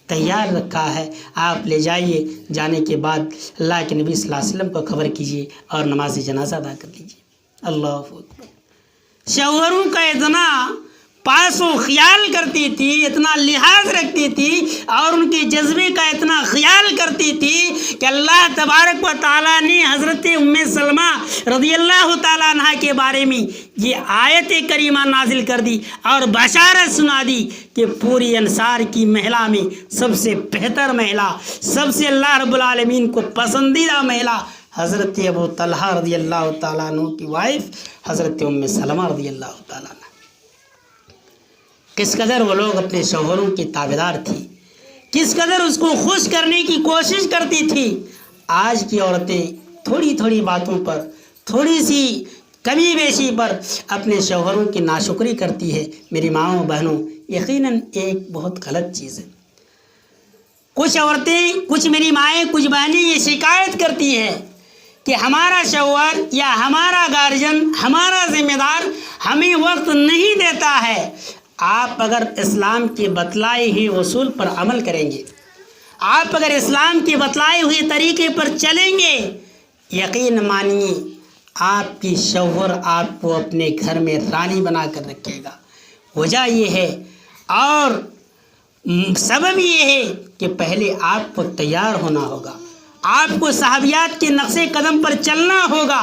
تیار رکھا ہے، آپ لے جائیے، جانے کے بعد اللہ کے نبی صلی اللہ علیہ وسلم کو خبر کیجیے اور نماز جنازہ ادا کر لیجیے۔ اللہ اکبر۔ شوہروں کا اتنا پاس و خیال کرتی تھی، اتنا لحاظ رکھتی تھی اور ان کے جذبے کا اتنا خیال کرتی تھی کہ اللہ تبارک و تعالیٰ نے حضرت ام سلمہ رضی اللہ تعالیٰ عنہ کے بارے میں یہ آیت کریمہ نازل کر دی اور بشارت سنا دی کہ پوری انصار کی مہلا میں سب سے بہتر مہلا، سب سے اللہ رب العالمین کو پسندیدہ مہلا حضرت ابو طلحہ رضی اللہ تعالیٰ عنہ کی وائف حضرت ام سلمہ رضی اللہ تعالیٰ عنہ۔ کس قدر وہ لوگ اپنے شوہروں کی تابعدار تھی، کس قدر اس کو خوش کرنے کی کوشش کرتی تھی۔ آج کی عورتیں تھوڑی تھوڑی باتوں پر، تھوڑی سی کمی بیشی پر اپنے شوہروں کی ناشکری کرتی ہے۔ میری ماؤں بہنوں، یقیناً ایک بہت غلط چیز ہے۔ کچھ عورتیں، کچھ میری مائیں، کچھ بہنیں یہ شکایت کرتی ہیں کہ ہمارا شوہر یا ہمارا گارجن، ہمارا ذمہ دار ہمیں وقت نہیں دیتا ہے۔ آپ اگر اسلام کے بتلائے ہوئے اصول پر عمل کریں گے، آپ اگر اسلام کے بتلائے ہوئے طریقے پر چلیں گے، یقین مانیے آپ کی شوہر آپ کو اپنے گھر میں رانی بنا کر رکھے گا۔ وجہ یہ ہے اور سبب یہ ہے کہ پہلے آپ کو تیار ہونا ہوگا، آپ کو صحابیات کے نقش قدم پر چلنا ہوگا۔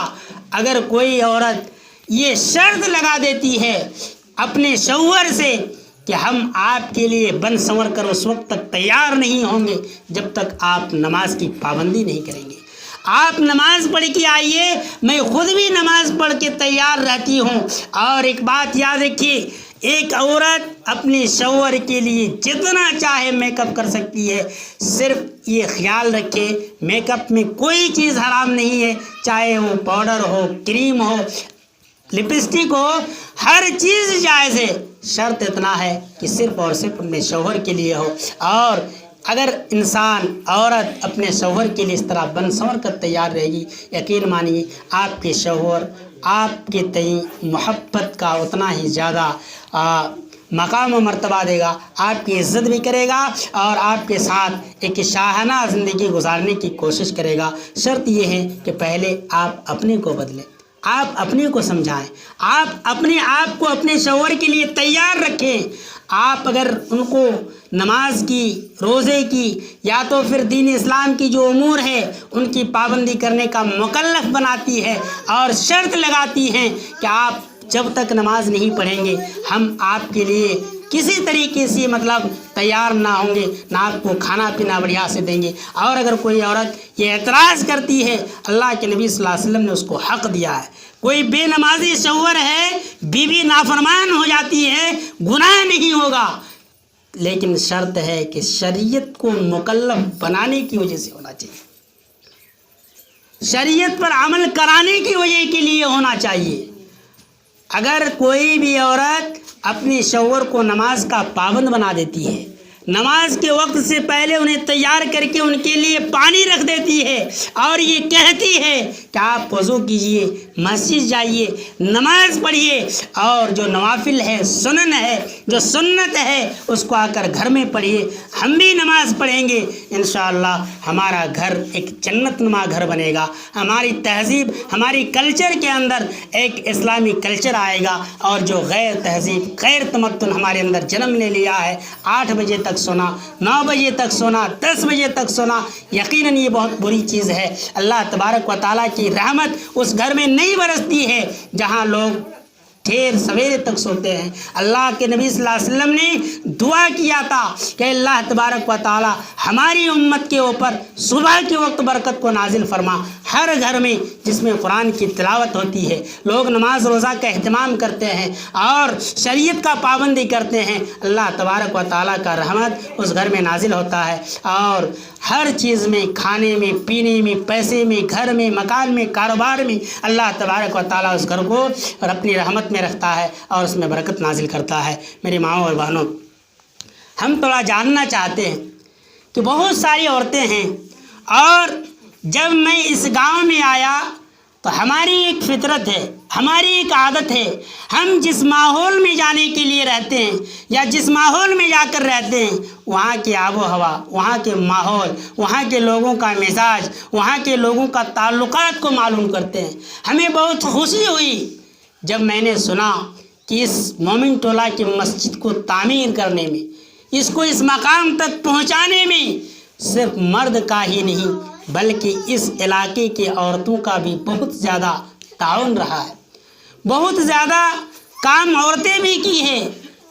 اگر کوئی عورت یہ شرط لگا دیتی ہے اپنے شوہر سے کہ ہم آپ کے لیے بن سنور کر اس وقت تک تیار نہیں ہوں گے جب تک آپ نماز کی پابندی نہیں کریں گے، آپ نماز پڑھ کے آئیے، میں خود بھی نماز پڑھ کے تیار رہتی ہوں۔ اور ایک بات یاد رکھیے، ایک عورت اپنے شوہر کے لیے جتنا چاہے میک اپ کر سکتی ہے، صرف یہ خیال رکھے میک اپ میں کوئی چیز حرام نہیں ہے، چاہے وہ پاؤڈر ہو، کریم ہو، لپسٹک ہو، ہر چیز جائز ہے، شرط اتنا ہے کہ صرف اور صرف اپنے شوہر کے لیے ہو۔ اور اگر انسان، عورت اپنے شوہر کے لیے اس طرح بن سنور کر تیار رہے گی، یقین مانیے آپ کے شوہر آپ کے تئیں محبت کا اتنا ہی زیادہ مقام و مرتبہ دے گا، آپ کی عزت بھی کرے گا اور آپ کے ساتھ ایک شاہانہ زندگی گزارنے کی کوشش کرے گا۔ شرط یہ ہے کہ پہلے آپ اپنے کو بدلیں، آپ اپنے کو سمجھائیں، آپ اپنے آپ کو اپنے شوہر کے لیے تیار رکھیں۔ آپ اگر ان کو نماز کی، روزے کی یا تو پھر دین اسلام کی جو امور ہے ان کی پابندی کرنے کا مکلف بناتی ہے اور شرط لگاتی ہیں کہ آپ جب تک نماز نہیں پڑھیں گے ہم آپ کے لیے کسی طریقے سے تیار نہ ہوں گے، نہ آپ کو کھانا پینا بڑھیا سے دیں گے۔ اور اگر کوئی عورت یہ اعتراض کرتی ہے، اللہ کے نبی صلی اللہ علیہ وسلم نے اس کو حق دیا ہے، کوئی بے نمازی شوہر ہے، بیوی نافرمان ہو جاتی ہے، گناہ نہیں ہوگا، لیکن شرط ہے کہ شریعت کو مکلف بنانے کی وجہ سے ہونا چاہیے، شریعت پر عمل کرانے کی وجہ کے لیے ہونا چاہیے۔ اگر کوئی بھی عورت اپنے شوہر کو نماز کا پابند بنا دیتی ہے، نماز کے وقت سے پہلے انہیں تیار کر کے ان کے لیے پانی رکھ دیتی ہے اور یہ کہتی ہے کہ آپ وضو کیجئے، مسجد جائیے، نماز پڑھیے، اور جو نوافل ہے، سنن ہے، جو سنت ہے، اس کو آ کر گھر میں پڑھیے۔ ہم بھی نماز پڑھیں گے، انشاءاللہ ہمارا گھر ایک جنت نما گھر بنے گا، ہماری تہذیب، ہماری کلچر کے اندر ایک اسلامی کلچر آئے گا، اور جو غیر تہذیب، غیر تمدن ہمارے اندر جنم لے لیا ہے، 8 بجے تک سونا، 9 بجے تک سونا، 10 بجے تک سونا، یقیناً یہ بہت بری چیز ہے۔ اللہ تبارک و تعالیٰ کی رحمت اس گھر میں نہیں برستی ہے جہاں لوگ دیر سویرے تک سوتے ہیں۔ اللہ کے نبی صلی اللہ علیہ وسلم نے دعا کیا تھا کہ اللہ تبارک و تعالی ہماری امت کے اوپر صبح کے وقت برکت کو نازل فرما۔ ہر گھر میں جس میں قرآن کی تلاوت ہوتی ہے، لوگ نماز روزہ کا اہتمام کرتے ہیں اور شریعت کا پابندی کرتے ہیں، اللہ تبارک و تعالیٰ کا رحمت اس گھر میں نازل ہوتا ہے، اور ہر چیز میں، کھانے میں، پینے میں، پیسے میں، گھر میں، مکان میں، کاروبار میں اللہ تبارک و تعالیٰ اس گھر کو اور اپنی رحمت میں رکھتا ہے اور اس میں برکت نازل کرتا ہے۔ میری ماؤں اور بہنوں، ہم تھوڑا جاننا چاہتے ہیں کہ بہت ساری عورتیں ہیں، اور جب میں اس گاؤں میں آیا تو ہماری ایک فطرت ہے، ہماری ایک عادت ہے، ہم جس ماحول میں جانے کے لیے رہتے ہیں یا جس ماحول میں جا کر رہتے ہیں، وہاں کی آب و ہوا، وہاں کے ماحول، وہاں کے لوگوں کا مزاج، وہاں کے لوگوں کا تعلقات کو معلوم کرتے ہیں۔ ہمیں بہت خوشی ہوئی جب میں نے سنا کہ اس مومن ٹولہ کی مسجد کو تعمیر کرنے میں، اس کو اس مقام تک پہنچانے میں صرف مرد کا ہی نہیں بلکہ اس علاقے کی عورتوں کا بھی بہت زیادہ تعاون رہا ہے۔ بہت زیادہ کام عورتیں بھی کی ہیں،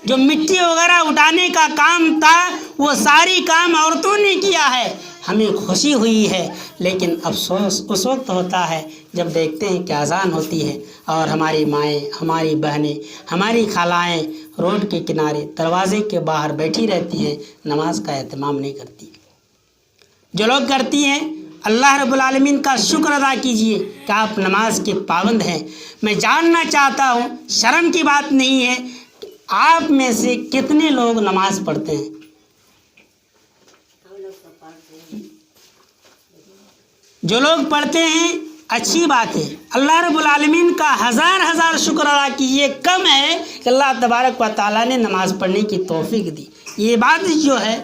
جو مٹی وغیرہ اٹھانے کا کام تھا وہ ساری کام عورتوں نے کیا ہے۔ ہمیں خوشی ہوئی ہے، لیکن افسوس اس وقت ہوتا ہے جب دیکھتے ہیں کہ اذان ہوتی ہے اور ہماری مائیں، ہماری بہنیں، ہماری خالائیں روڈ کے کنارے دروازے کے باہر بیٹھی رہتی ہیں، نماز کا اہتمام نہیں کرتی۔ جو لوگ کرتی ہیں، اللہ رب العالمین کا شکر ادا کیجئے کہ آپ نماز کے پابند ہیں۔ میں جاننا چاہتا ہوں، شرم کی بات نہیں ہے، آپ میں سے کتنے لوگ نماز پڑھتے ہیں؟ جو لوگ پڑھتے ہیں اچھی بات ہے، اللہ رب العالمین کا ہزار شکر ادا کیجیے۔ کم ہے کہ اللہ تبارک و تعالیٰ نے نماز پڑھنے کی توفیق دی۔ یہ بات جو ہے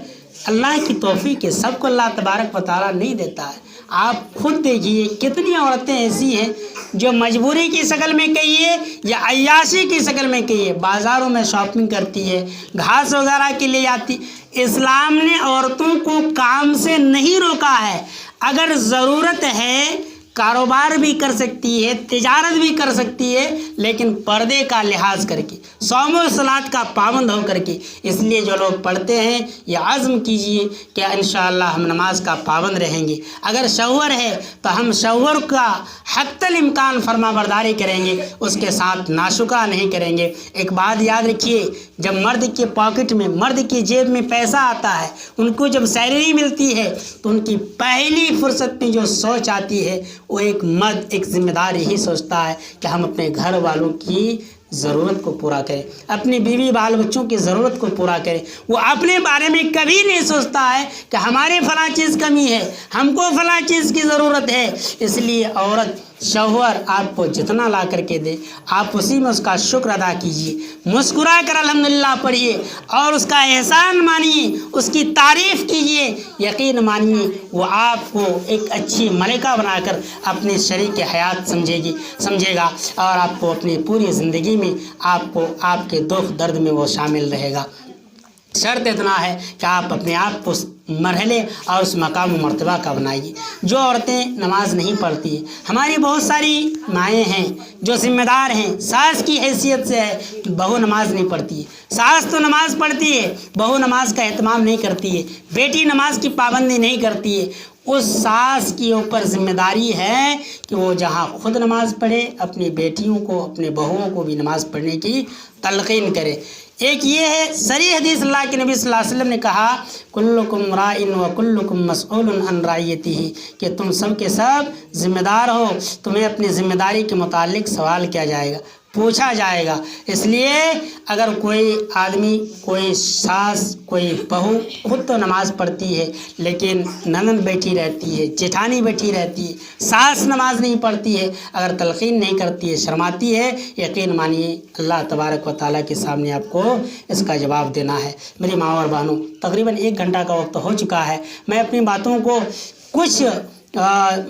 اللہ کی توفیق ہے، سب کو اللہ تبارک و تعالیٰ نہیں دیتا ہے۔ آپ خود دیکھیے کتنی عورتیں ایسی ہیں جو مجبوری کی شکل میں کہیے یا عیاشی کی شکل میں کہیے، بازاروں میں شاپنگ کرتی ہے، گھاس وغیرہ کے لیے آتی۔ اسلام نے عورتوں کو کام سے نہیں روکا ہے، اگر ضرورت ہے کاروبار بھی کر سکتی ہے، تجارت بھی کر سکتی ہے، لیکن پردے کا لحاظ کر کے، صوم و صلات کا پابند ہو کر کے۔ اس لیے جو لوگ پڑھتے ہیں یہ عزم کیجئے کہ انشاءاللہ ہم نماز کا پابند رہیں گے۔ اگر شوہر ہے تو ہم شوہر کا حتی الامکان فرما برداری کریں گے، اس کے ساتھ ناشکرا نہیں کریں گے۔ ایک بات یاد رکھیے، جب مرد کے پاکٹ میں، مرد کی جیب میں پیسہ آتا ہے، ان کو جب سیلری ملتی ہے تو ان کی پہلی فرصت میں جو سوچ آتی ہے وہ ایک مرد، ایک ذمہ دار یہی سوچتا ہے کہ ہم اپنے گھر والوں کی ضرورت کو پورا کریں، اپنی بیوی بال بچوں کی ضرورت کو پورا کریں۔ وہ اپنے بارے میں کبھی نہیں سوچتا ہے کہ ہمارے فلاں چیز کمی ہے، ہم کو فلاں چیز کی ضرورت ہے۔ اس لیے عورت، شوہر آپ کو جتنا لا کر کے دے، آپ اسی میں اس کا شکر ادا کیجیے، مسکرا کر الحمدللہ پڑھیے اور اس کا احسان مانیے، اس کی تعریف کیجیے۔ یقین مانیے وہ آپ کو ایک اچھی ملکہ بنا کر اپنے شریک حیات سمجھے گا، اور آپ کو اپنی پوری زندگی میں آپ کے دکھ درد میں وہ شامل رہے گا۔ شرط اتنا ہے کہ آپ اپنے آپ کو مرحلے اور اس مقام و مرتبہ کا بنائیے۔ جو عورتیں نماز نہیں پڑھتی ہیں، ہماری بہت ساری مائیں ہیں جو ذمہ دار ہیں، ساس کی حیثیت سے ہے کہ بہو نماز نہیں پڑھتی ہے۔ ساس تو نماز پڑھتی ہے، بہو نماز کا اہتمام نہیں کرتی ہے، بیٹی نماز کی پابندی نہیں کرتی ہے۔ اس ساس کے اوپر ذمہ داری ہے کہ وہ جہاں خود نماز پڑھے، اپنی بیٹیوں کو، اپنے بہوؤں کو بھی نماز پڑھنے کی تلقین کرے۔ ایک یہ ہے صریح حدیث، اللہ کے نبی صلی اللہ علیہ وسلم نے کہا کلکم راء وکلکم مسئول عن رعیتہ، کہ تم سب کے سب ذمہ دار ہو، تمہیں اپنی ذمہ داری کے متعلق سوال کیا جائے گا، پوچھا جائے گا۔ اس لیے اگر کوئی آدمی، کوئی ساس، کوئی بہو خود تو نماز پڑھتی ہے لیکن نند بیٹھی رہتی ہے، جیٹھانی بیٹھی رہتی ہے، ساس نماز نہیں پڑھتی ہے، اگر تلقین نہیں کرتی ہے، شرماتی ہے، یقین مانیے اللہ تبارک و تعالیٰ کے سامنے آپ کو اس کا جواب دینا ہے۔ میری ماں اور بہنوں، تقریباً 1 گھنٹہ کا وقت ہو چکا ہے، میں اپنی باتوں کو کچھ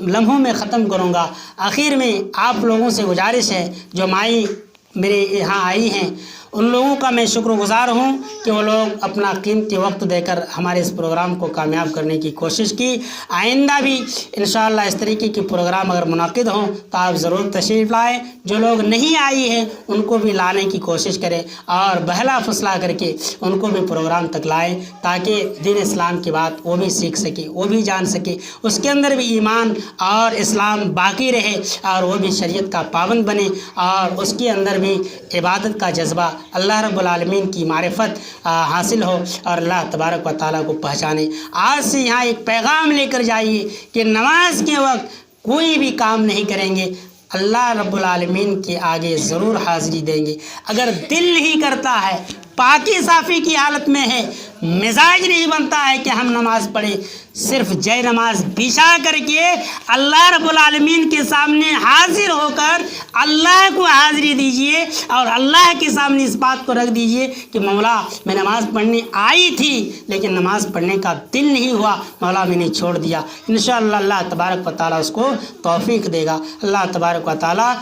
لمحوں میں ختم کروں گا۔ آخر میں آپ لوگوں سے گزارش ہے، جو مائی میرے یہاں آئی ہیں، ان لوگوں کا میں شکر گزار ہوں کہ وہ لوگ اپنا قیمتی وقت دے کر ہمارے اس پروگرام کو کامیاب کرنے کی کوشش کی۔ آئندہ بھی انشاءاللہ اس طریقے کی پروگرام اگر منعقد ہوں تو آپ ضرور تشریف لائیں۔ جو لوگ نہیں آئی ہیں ان کو بھی لانے کی کوشش کریں اور بہلا فسلا کر کے ان کو بھی پروگرام تک لائیں، تاکہ دین اسلام کی بات وہ بھی سیکھ سکے، وہ بھی جان سکے، اس کے اندر بھی ایمان اور اسلام باقی رہے اور وہ بھی شریعت کا پابند بنے اور اس کے اندر بھی عبادت کا جذبہ، اللہ رب العالمین کی معرفت حاصل ہو اور اللہ تبارک و تعالیٰ کو پہچانے۔ آج سے یہاں ایک پیغام لے کر جائیے کہ نماز کے وقت کوئی بھی کام نہیں کریں گے، اللہ رب العالمین کے آگے ضرور حاضری دیں گے۔ اگر دل نہیں کرتا ہے، پاکی صافی کی حالت میں ہے، مزاج نہیں بنتا ہے کہ ہم نماز پڑھیں، صرف جے نماز بچھا کر کے اللہ رب العالمین کے سامنے حاضر ہو کر اللہ کو حاضری دیجئے اور اللہ کے سامنے اس بات کو رکھ دیجئے کہ مولا میں نماز پڑھنے آئی تھی لیکن نماز پڑھنے کا دل نہیں ہوا، مولا میں نے چھوڑ دیا۔ انشاءاللہ اللہ تبارک و تعالیٰ اس کو توفیق دے گا۔ اللہ تبارک و تعالیٰ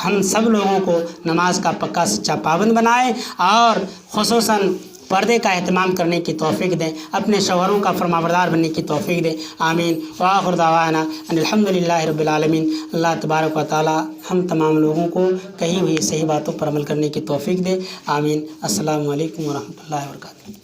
ہم سب لوگوں کو نماز کا پکا سچا پابند بنائے اور خصوصاً پردے کا اہتمام کرنے کی توفیق دیں، اپنے شوہروں کا فرمانبردار بننے کی توفیق دیں، آمین۔ وآخر دعوانا ان الحمدللہ رب العالمین۔ اللہ تبارک و تعالی ہم تمام لوگوں کو کہی ہوئی صحیح باتوں پر عمل کرنے کی توفیق دے، آمین۔ السلام علیکم ورحمۃ اللہ وبرکاتہ۔